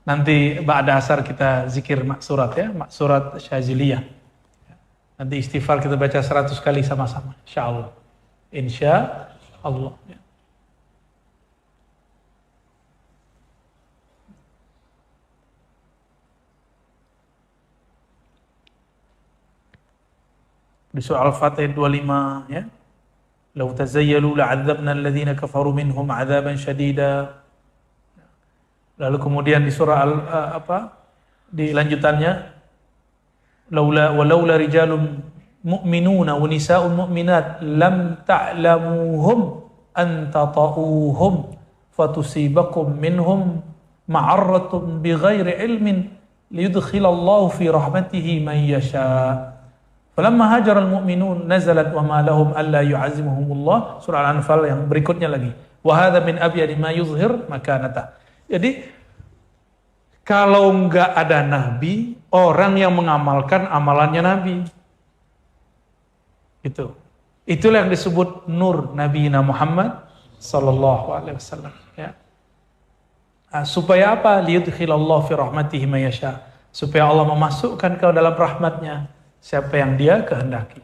Nanti ba'da asar kita zikir maksurat ya, maksurat syaziliyah. Nanti istighfar kita baca 100 kali sama-sama. InsyaAllah. InsyaAllah. Ya. Di surah Al-Fatih 25 ya. Lau tazayyalu la'adzabna alladhina kafaru minhum 'adzaban syadida. Lalu kemudian di surah di lanjutannya laula rijalun mu'minuna wa nisa'un mu'minat lam ta'lamuhum an tata'uhum fatusibakum minhum ma'arratun bighairi ilmin liyudkhilallahu fi rahmatihi man yasha'. Falamma hajaral mu'minun nazalat wa ma lahum alla yu'azzimuhumullah, surah Al-Anfal yang berikutnya lagi. Wa hadza min abyadi ma yuzhir makanata. Jadi kalau enggak ada nabi, orang yang mengamalkan amalannya nabi. Itu. Itulah yang disebut nur Nabi Muhammad sallallahu alaihi wasallam, ya. Supaya apa? Liyudkhilallahu fi rahmatihi may yasha. Supaya Allah memasukkan kau dalam rahmatnya siapa yang dia kehendaki.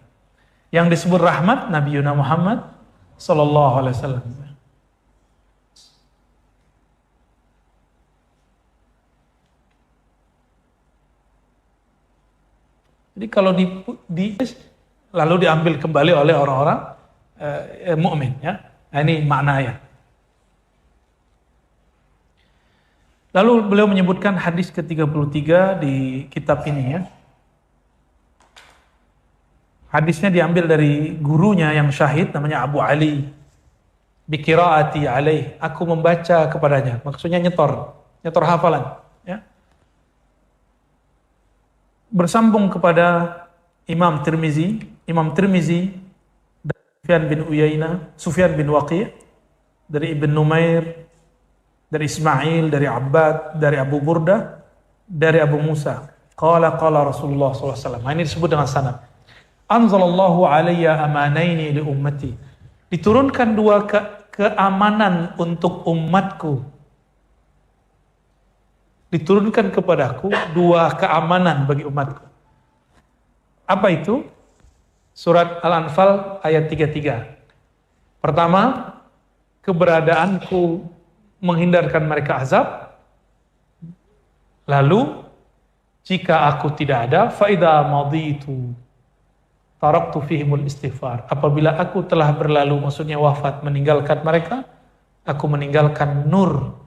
Yang disebut rahmat Nabi Muhammad sallallahu alaihi wasallam. Jadi kalau lalu diambil kembali oleh orang-orang mukmin, ya. Nah, ini makna ayat. Lalu beliau menyebutkan hadis ke-33 di kitab ini, ya. Hadisnya diambil dari gurunya yang syahid namanya Abu Ali. Biqiraati alaih, aku membaca kepadanya. Maksudnya nyetor hafalan, ya. Bersambung kepada Imam Tirmizi dari Sufyan bin Waqi', dari Ibn Numair, dari Ismail, dari Abbad, dari Abu Burdah, dari Abu Musa. Qala Rasulullah SAW. Ini disebut dengan sanad. Anzalallahu alayya amanaini li ummati. Diturunkan dua keamanan untuk umatku. Diturunkan kepadaku dua keamanan bagi umatku. Apa itu? Surat Al-Anfal ayat 33. Pertama, keberadaanku menghindarkan mereka azab. Lalu, jika aku tidak ada, faida maditu taraktu fihimul istighfar. Apabila aku telah berlalu, maksudnya wafat, meninggalkan mereka, aku meninggalkan nur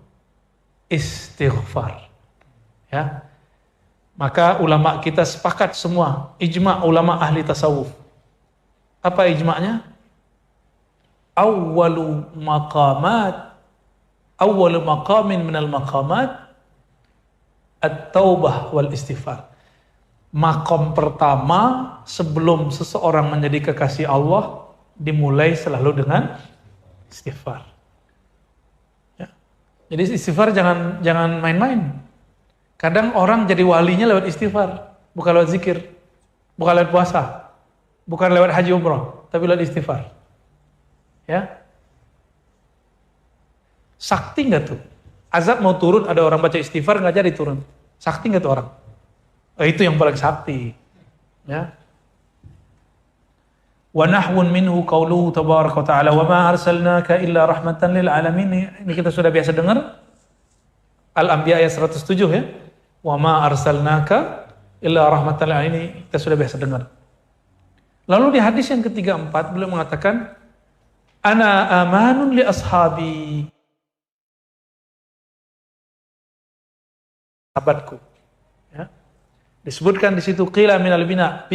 istighfar. Ya. Maka ulama kita sepakat semua, ijma' ulama ahli tasawuf. Apa ijma'nya? Awwalu maqamin minal maqamat at-taubah wal istighfar. Maqam pertama sebelum seseorang menjadi kekasih Allah dimulai selalu dengan istighfar. Ya. Jadi istighfar jangan main-main. Kadang orang jadi walinya lewat istighfar, bukan lewat zikir, bukan lewat puasa, bukan lewat haji umrah, tapi lewat istighfar. Ya. Sakti nggak tuh? Azab mau turun, ada orang baca istighfar nggak jadi turun. Sakti nggak tuh orang? Itu yang paling sakti. Ya. Wa nahwun minhu qauluhu tabaraka wa ta'ala wa ma arsalnaka illa rahmatan lil alamin. Ini kita sudah biasa dengar. Al-Anbiya ayat 107, ya. Wa ma arsalnaka illa rahmatan lil alamin. Ini kita sudah biasa dengar. Lalu di hadis yang ke-34 beliau mengatakan, ana amanun li ashabi. Sahabatku. Ya. Disebutkan di situ qila minal bid'ah,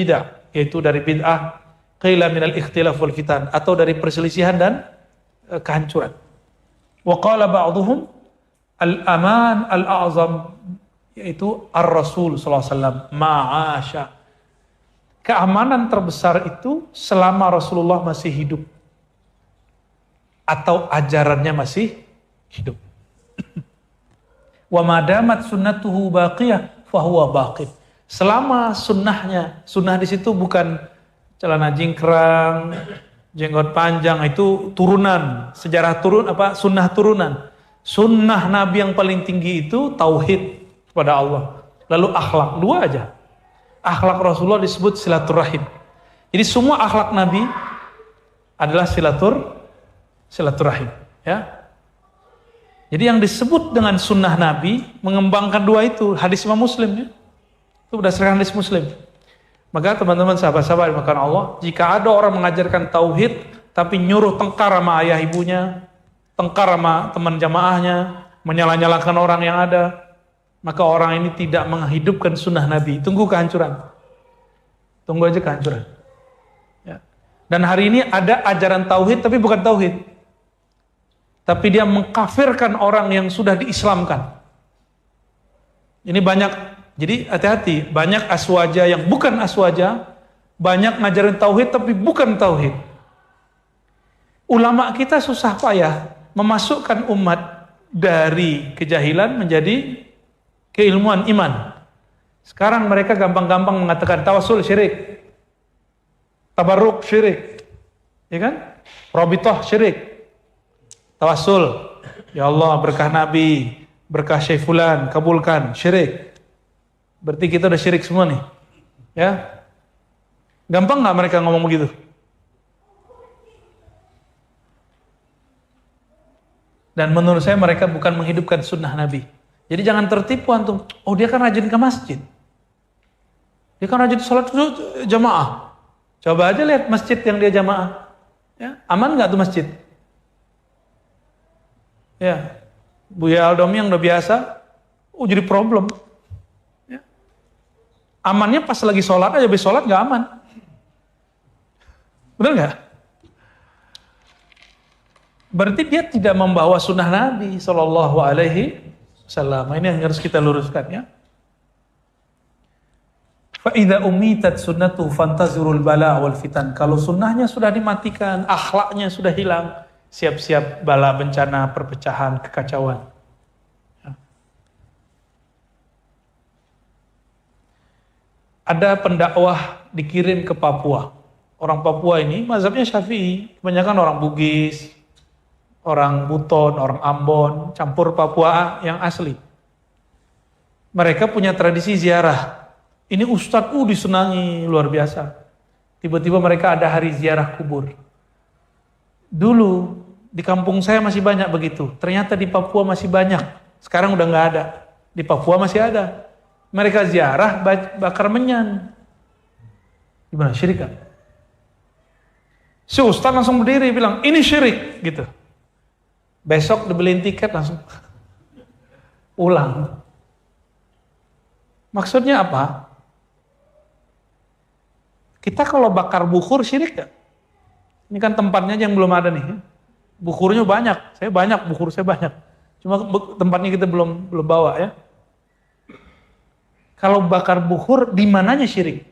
yaitu dari bid'ah, qila minal ikhtilaf wal fitan, atau dari perselisihan dan kehancuran. Wa qala ba'dhum al-aman al-a'zam, yaitu ar-rasul sallallahu alaihi wasallam ma'asha. Keamanan terbesar itu selama Rasulullah masih hidup atau ajarannya masih hidup. Wa madamat sunnatuhu baqiyah fahuwa baqin. Selama sunnah di situ bukan celana jingkrang, jenggot panjang, itu turunan, sejarah sunnah turunan. Sunnah Nabi yang paling tinggi itu tauhid kepada Allah. Lalu akhlak, dua aja. Akhlak Rasulullah disebut silaturahim. Jadi semua akhlak Nabi adalah silaturahim, ya. Jadi yang disebut dengan sunnah Nabi mengembangkan dua itu, hadis Imam Muslim, ya. Itu berdasarkan hadis Muslim. Maka teman-teman sahabat-sahabat dimakan Allah, jika ada orang mengajarkan tauhid tapi nyuruh tengkar sama ayah ibunya, tengkar sama teman jamaahnya, menyala-nyalakan orang yang ada, maka orang ini tidak menghidupkan sunnah Nabi. Tunggu kehancuran. Tunggu aja kehancuran. Ya. Dan hari ini ada ajaran tauhid tapi bukan tauhid. Tapi dia mengkafirkan orang yang sudah diislamkan. Ini banyak. Jadi hati-hati, banyak aswaja yang bukan aswaja, banyak ngajarin tauhid tapi bukan tauhid. Ulama kita susah payah memasukkan umat dari kejahilan menjadi keilmuan iman. Sekarang mereka gampang-gampang mengatakan tawasul syirik, tabarruk syirik, ya kan? Rabithah syirik, tawasul, ya Allah berkah Nabi, berkah Syekh Fulan, kabulkan, syirik. Berarti kita udah syirik semua nih, ya. Gampang nggak mereka ngomong begitu? Dan menurut saya mereka bukan menghidupkan sunnah Nabi. Jadi jangan tertipu antum. Oh dia kan rajin ke masjid. Dia kan rajin sholat jamaah. Coba aja lihat masjid yang dia jamaah. Ya, aman nggak tuh masjid? Ya, Buya Aldomi yang udah biasa, jadi problem. Ya. Amannya pas lagi sholat aja, habis sholat nggak aman. Benar nggak? Berarti dia tidak membawa sunnah Nabi Shallallahu Alaihi Wasallam. Ini yang harus kita luruskan ya. Fa'idha umitat sunnatu fantazurul bala wal fitan. Kalau sunnahnya sudah dimatikan, akhlaknya sudah hilang, siap-siap bala, bencana, perpecahan, kekacauan. Ya. Ada pendakwah dikirim ke Papua. Orang Papua ini mazhabnya Syafi'i, kebanyakan orang Bugis, orang Buton, orang Ambon, campur Papua yang asli. Mereka punya tradisi ziarah. Ini ustadz disenangi luar biasa. Tiba-tiba mereka ada hari ziarah kubur. Dulu di kampung saya masih banyak begitu. Ternyata di Papua masih banyak. Sekarang udah nggak ada. Di Papua masih ada. Mereka ziarah bakar menyan. Gimana, syirik kan? Si ustadz langsung berdiri bilang, ini syirik gitu. Besok dibeliin tiket langsung ulang. Maksudnya apa? Kita kalau bakar bukur syirik gak? Ini kan tempatnya yang belum ada nih. Bukurnya banyak, bukur saya banyak. Cuma tempatnya kita belum bawa ya. Kalau bakar bukur, di mananya syirik?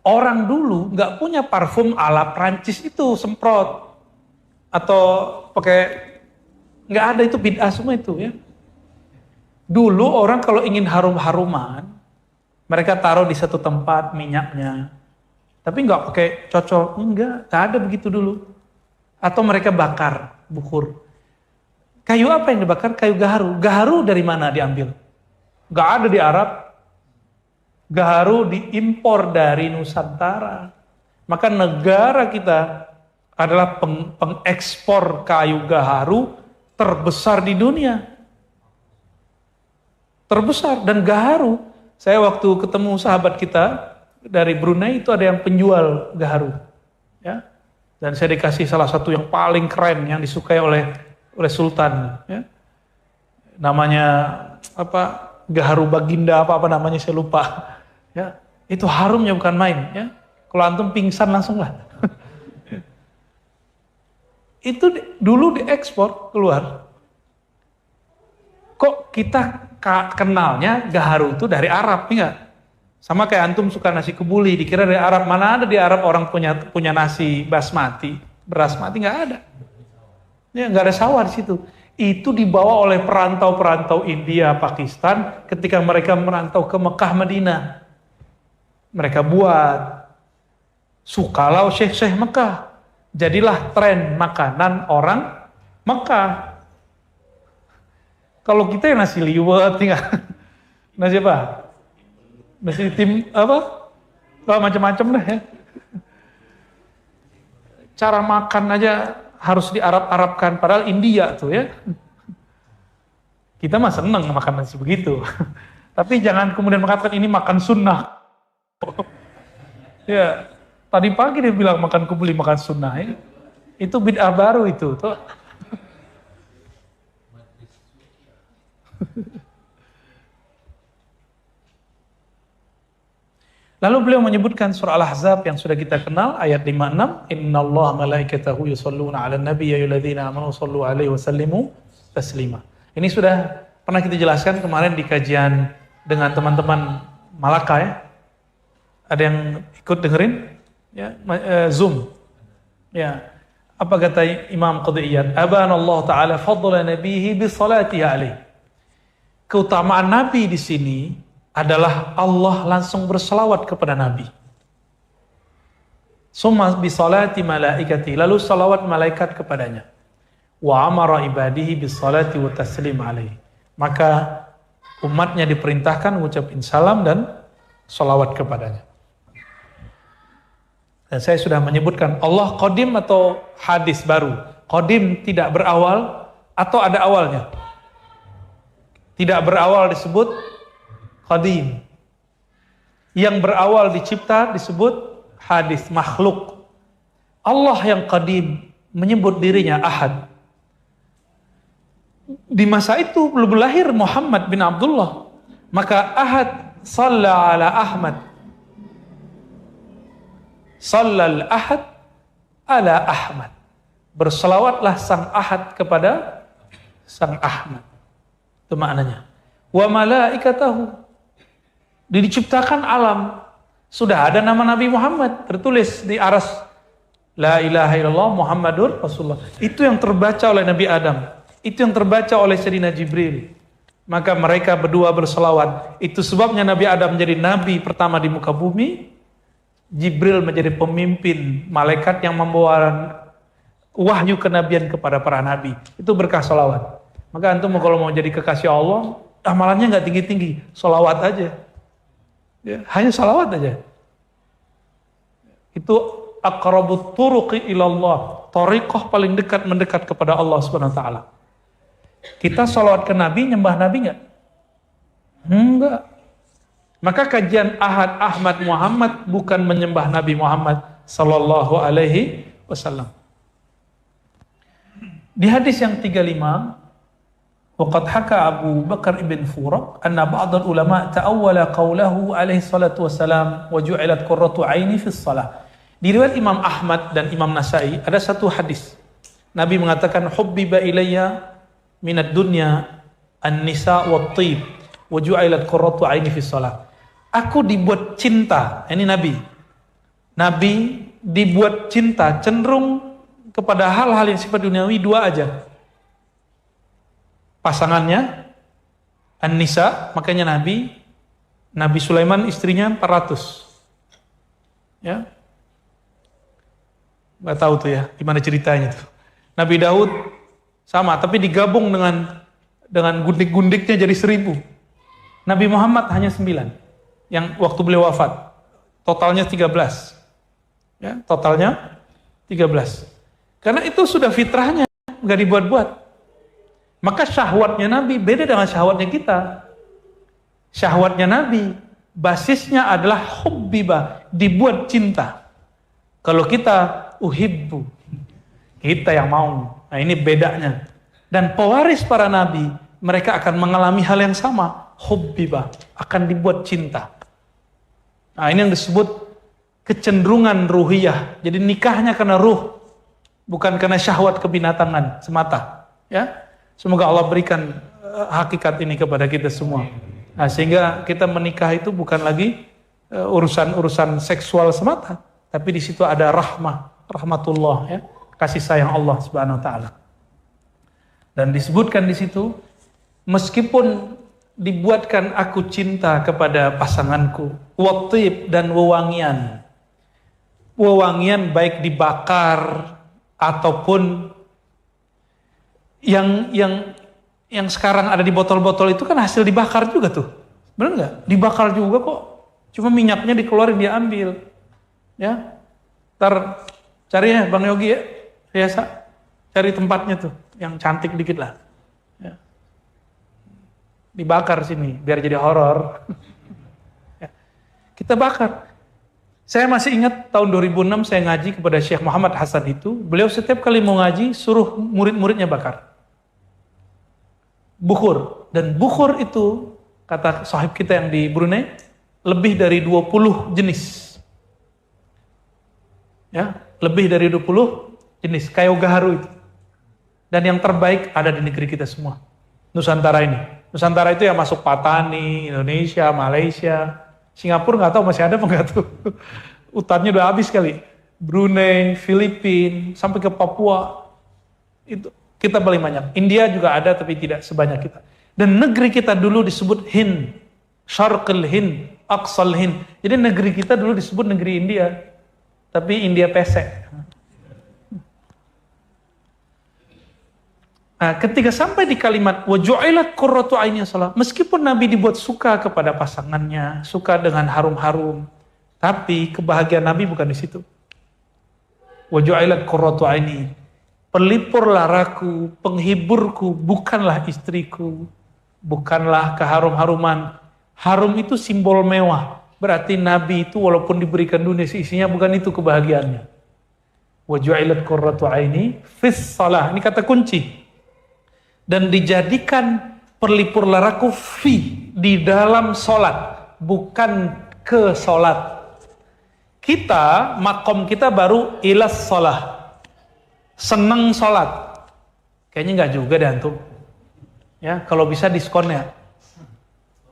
Orang dulu nggak punya parfum ala Prancis itu semprot atau pakai, nggak ada, itu bid'ah semua itu ya. Dulu orang kalau ingin harum-haruman, mereka taruh di satu tempat minyaknya, tapi nggak pakai cocok, nggak ada begitu dulu. Atau mereka bakar bukur. Kayu apa yang dibakar? Kayu gaharu. Gaharu dari mana diambil? Nggak ada di Arab. Gaharu diimpor dari Nusantara. Maka negara kita adalah pengekspor kayu gaharu terbesar di dunia. Terbesar. Dan gaharu, saya waktu ketemu sahabat kita dari Brunei itu ada yang penjual gaharu. Ya. Dan saya dikasih salah satu yang paling keren yang disukai oleh Sultan. Ya. Namanya apa? Gaharu Baginda apa namanya saya lupa. Ya, itu harumnya bukan main ya. Kalau antum pingsan langsung lah. Itu dulu diekspor keluar. Kok kita kenalnya gaharu itu dari Arab, enggak? Sama kayak antum suka nasi kebuli, dikira dari Arab. Mana ada di Arab orang punya nasi basmati, beras mati, nggak ada. Ya, nggak ada sawah di situ. Itu dibawa oleh perantau-perantau India, Pakistan ketika mereka merantau ke Mekah, Madinah. Mereka buat sukalau syekh-syekh Mekah. Jadilah tren makanan orang Mekah. Kalau kita yang nasi liwet, nasi apa? Nasi tim apa? Oh, macam-macam dah ya. Cara makan aja harus diarab-arabkan, padahal India tuh ya. Kita mah seneng makan nasi begitu. Tapi jangan kemudian mengatakan ini makan sunnah. Ya, tadi pagi dia bilang makan kebuli, makan sunnah ya. Itu bid'ah baru itu tuh. Lalu beliau menyebutkan surah Al-Ahzab yang sudah kita kenal, ayat 56, innallaha malaikatahu yusholluna 'alan nabiy ya ayyuhalladzina amanu shollu 'alaihi wa sallimu taslima. Ini sudah pernah kita jelaskan kemarin di kajian dengan teman-teman Malaka ya. Ada yang ikut dengerin? Ya, Zoom. Ya. Apa kata Imam Qadiyat? Abana Allah Ta'ala fadla nabihi bi salatihi alaihi. Keutamaan Nabi di sini adalah Allah langsung berselawat kepada Nabi. Summa bi salati malaikati, lalu salawat malaikat kepadanya. Wa amara ibadihi bis salati wa taslim alaihi. Maka umatnya diperintahkan mengucapkan salam dan salawat kepadanya. Dan saya sudah menyebutkan Allah qadim atau hadis baru. Qadim tidak berawal atau ada awalnya. Tidak berawal disebut qadim. Yang berawal dicipta disebut hadis, makhluk. Allah yang qadim menyebut dirinya ahad. Di masa itu belum lahir Muhammad bin Abdullah. Maka ahad salla ala Ahmad. Sallal ahad ala Ahmad. Berselawatlah sang ahad kepada sang Ahmad. Itu maknanya. Wa malaikatahu. Diciptakan alam. Sudah ada nama Nabi Muhammad tertulis di aras. La ilaha illallah Muhammadur Rasulullah. Itu yang terbaca oleh Nabi Adam. Itu yang terbaca oleh Sayyidina Jibril. Maka mereka berdua berselawat. Itu sebabnya Nabi Adam menjadi nabi pertama di muka bumi. Jibril menjadi pemimpin malaikat yang membawa wahyu kenabian kepada para nabi. Itu berkah selawat. Maka antum kalau mau jadi kekasih Allah, amalannya nggak tinggi-tinggi, selawat aja. Ya, hanya selawat aja. Itu aqrabut turuqi ilallah, thariqah paling dekat mendekat kepada Allah Subhanahu wa taala. Kita selawat ke Nabi, nyembah Nabi nggak? Enggak. Maka kajian Ahad Ahmad Muhammad bukan menyembah Nabi Muhammad sallallahu alaihi wasallam. Di hadis yang 35, waqad haka Abu Bakar ibn Furaq anna ba'd al-ulama ta'awwala qawlahu alaihi salatu wassalam wa ju'ilat qurratu 'aini fi shalah. Di riwayat Imam Ahmad dan Imam Nasai ada satu hadis. Nabi mengatakan hubbiba ilayya minad dunya an-nisa wat-thib wa ju'ilat qurratu 'aini fi shalah. Aku dibuat cinta, ini Nabi. Nabi dibuat cinta cenderung kepada hal-hal yang sifat duniawi dua aja. Pasangannya An-Nisa, makanya Nabi Sulaiman istrinya 400. Ya. Nggak tahu tuh ya, gimana ceritanya tuh. Nabi Daud sama, tapi digabung dengan gundik-gundiknya jadi 1000. Nabi Muhammad hanya 9. Yang waktu beliau wafat. Totalnya 13. Ya, totalnya 13. Karena itu sudah fitrahnya, nggak dibuat-buat. Maka syahwatnya Nabi beda dengan syahwatnya kita. Syahwatnya Nabi, basisnya adalah hubbiba, dibuat cinta. Kalau kita uhibbu, kita yang mau. Nah ini bedanya. Dan pewaris para Nabi, mereka akan mengalami hal yang sama. Hubbiba, akan dibuat cinta. Nah ini yang disebut kecenderungan ruhiyah. Jadi nikahnya karena ruh, bukan karena syahwat kebinatangan semata. Ya, semoga Allah berikan hakikat ini kepada kita semua. Nah, sehingga kita menikah itu bukan lagi urusan seksual semata, tapi di situ ada rahmatullah, ya, kasih sayang Allah Subhanahu Wa Taala. Dan disebutkan di situ, meskipun dibuatkan aku cinta kepada pasanganku, wattib dan wewangian. Wewangian baik dibakar ataupun yang sekarang ada di botol-botol itu kan hasil dibakar juga tuh. Benar nggak? Dibakar juga kok. Cuma minyaknya dikeluarin, dia ambil. Ya. Ntar cari ya Bang Yogi ya. Biasa cari tempatnya tuh yang cantik dikit lah. Dibakar sini biar jadi horor. Ya. Kita bakar. Saya masih ingat tahun 2006 saya ngaji kepada Syekh Muhammad Hasan itu, beliau setiap kali mau ngaji suruh murid-muridnya bakar. Bukhur, dan bukhur itu kata sahib kita yang di Brunei lebih dari 20 jenis. Ya, lebih dari 20 jenis kayu gaharu itu. Dan yang terbaik ada di negeri kita semua. Nusantara ini. Nusantara itu yang masuk Patani, Indonesia, Malaysia, Singapura nggak tahu masih ada apa nggak tuh. Hutannya udah habis kali. Brunei, Filipina, sampai ke Papua. Itu kita paling banyak. India juga ada tapi tidak sebanyak kita. Dan negeri kita dulu disebut Hind, Syarqul Hind, Aqsal Hind. Jadi negeri kita dulu disebut negeri India. Tapi India pesek. Nah, ketika sampai di kalimat waju'ilat qurratu aini shalah, meskipun Nabi dibuat suka kepada pasangannya, suka dengan harum-harum, tapi kebahagiaan Nabi bukan di situ. Waju'ilat qurratu aini, pelipur laraku, penghiburku bukanlah istriku, bukanlah keharum-haruman Harum itu simbol mewah. Berarti Nabi itu walaupun diberikan dunia seisinya bukan itu kebahagiaannya. Wa ju'ilat qurratu aini fis shalah. Ini kata kunci. Dan dijadikan perlipur laraku di dalam solat, bukan ke solat. Kita, makom kita baru ilas sholah. Seneng solat. Kayaknya nggak juga deh antum. Ya, kalau bisa diskon ya.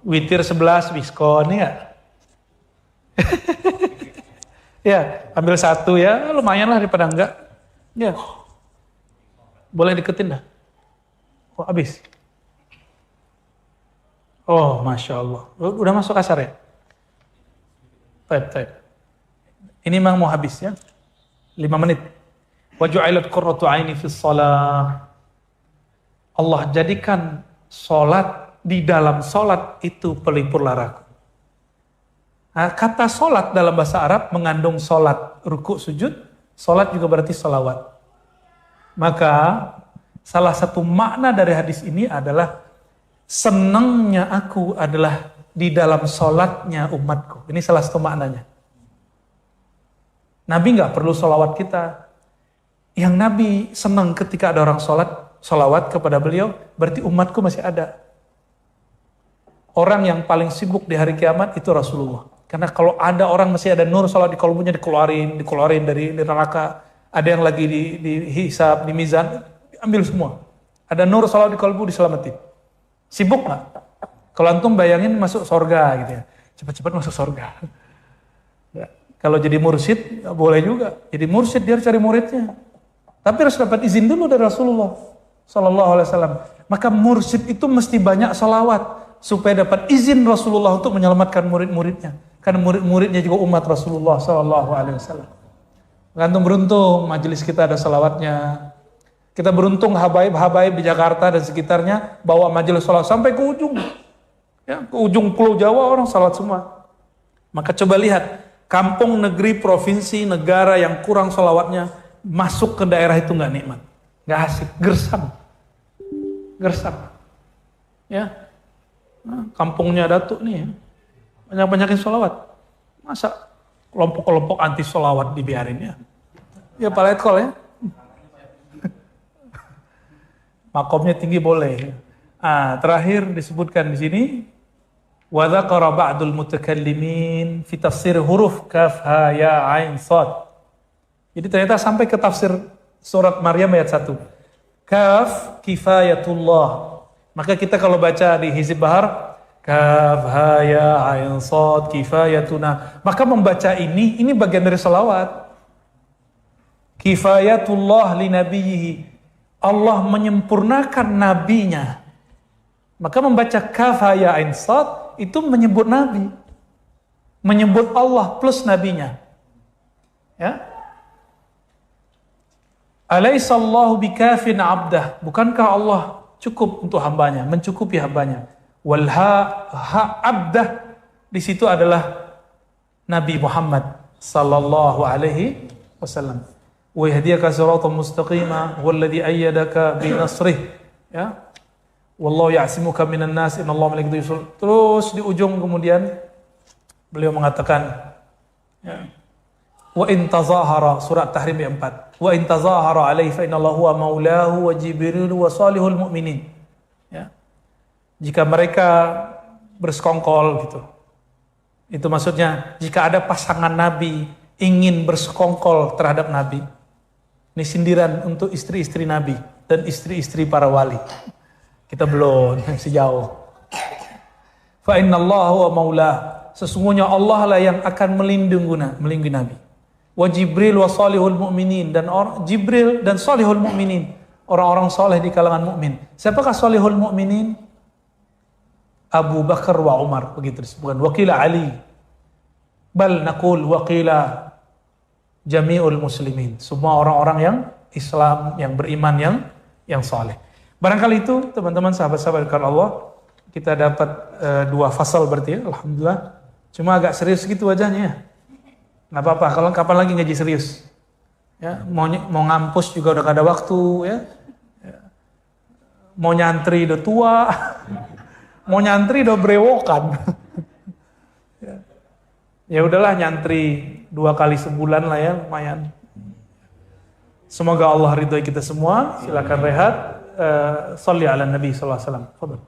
Witir 11 diskon ya. Ya, ambil satu ya, lumayan lah daripada enggak. Ya. Boleh deketin dah. Oh, habis. Oh, Masya Allah. Udah masuk asar ya? Taib. Ini memang mau habis ya. 5 menit. Wa ju'ilat qurratu aini fis shalah. Allah jadikan salat di dalam salat itu pelipur laraku. Nah, kata salat dalam bahasa Arab mengandung salat ruku sujud, salat juga berarti salawat. Maka salah satu makna dari hadis ini adalah senangnya aku adalah di dalam salatnya umatku. Ini salah satu maknanya. Nabi nggak perlu salawat kita. Yang Nabi senang ketika ada orang salawat kepada beliau, berarti umatku masih ada. Orang yang paling sibuk di hari kiamat itu Rasulullah. Karena kalau ada orang masih ada nur salat di kalbunya dikeluarin dari neraka. Ada yang lagi dihisab, di mizan, ambil semua. Ada nur salat di kalbu diselamatin. Sibuk nggak? Kalau antum bayangin masuk surga gitu ya. Cepat-cepat masuk surga. Ya. Kalau jadi mursyid, boleh juga. Jadi mursyid dia harus cari muridnya. Tapi harus dapat izin dulu dari Rasulullah Sallallahu Alaihi Wasallam. Maka mursyid itu mesti banyak salawat supaya dapat izin Rasulullah untuk menyelamatkan murid-muridnya. Karena murid-muridnya juga umat Rasulullah Sallallahu Alaihi Wasallam. Antum beruntung majelis kita ada salawatnya. Kita beruntung habaib-habaib di Jakarta dan sekitarnya bawa majelis salawat sampai ke ujung. Ya, ke ujung Pulau Jawa orang salawat semua. Maka coba lihat kampung, negeri, provinsi, negara yang kurang salawatnya masuk ke daerah itu nggak nikmat, nggak asik, gersang. Ya, nah, kampungnya Datuk nih, ya. Banyak-banyakin sholawat. Masa kelompok-kelompok anti sholawat dibiarin ya? Ya Pak Letkol ya. Makomnya tinggi boleh. Terakhir disebutkan di sini, wa dzakara ba'dul mutakallimin fi tafsir huruf kaf ha ya ain shad. Jadi ternyata sampai ke tafsir surat Maryam ayat 1. Kaf kifayatullah. Maka kita kalau baca di Hizib Bahar, kaf ha ya ain shad kifayatuna. Maka membaca ini bagian dari salawat. Kifayatullah li nabiyhi. Allah menyempurnakan nabinya. Maka membaca kaf ha ya ain shad itu menyebut nabi. Menyebut Allah plus nabinya. Ya. Alaihissallahu bikafin abdah. Bukankah Allah cukup untuk hambanya, mencukupi hambanya. Wal ha abdah di situ adalah Nabi Muhammad sallallahu alaihi wasallam. Wa yahdiyaka siratan mustaqima walladzi ayyadaka bi nasrih. Ya. Wallahu ya'simuka minan nas innallaha malaikatahu yusalluna. Terus di ujung kemudian beliau mengatakan ya, wa in tazahara, surat Tahrim 4. Wa in tazahara alaihi fa inallahu huwa maulahu wa jibril wa salihul mu'minin. Ya. Jika mereka bersekongkol gitu. Itu maksudnya jika ada pasangan nabi ingin bersekongkol terhadap nabi. Ini sindiran untuk istri-istri nabi dan istri-istri para wali. Kita belum sejauh. Fa inallahu huwa maulah. Sesungguhnya Allah lah yang akan melindungi nabi. Wa Jibril wa salihul mu'minin, dan Jibril dan salihul mu'minin, orang-orang saleh di kalangan mukmin. Siapakah salihul mu'minin? Abu Bakar wa Umar, begitu disebutkan. Waqila Ali. Bal naqul waqila jami'ul muslimin. Semua orang-orang yang Islam, yang beriman, yang saleh. Barangkali itu teman-teman sahabat-sahabat dari Allah, kita dapat 2 fasal berarti ya, alhamdulillah. Cuma agak serius gitu wajahnya. Nggak apa-apa, kalau kapan lagi ngaji serius. Ya, mau ngampus juga udah gak ada waktu ya. Mau nyantri udah tua. Mau nyantri udah berewokan. Ya udahlah nyantri 2 kali sebulan lah ya, lumayan. Semoga Allah ridhoi kita semua. Silakan rehat. Sholli ala Nabi sallallahu alaihi wasallam.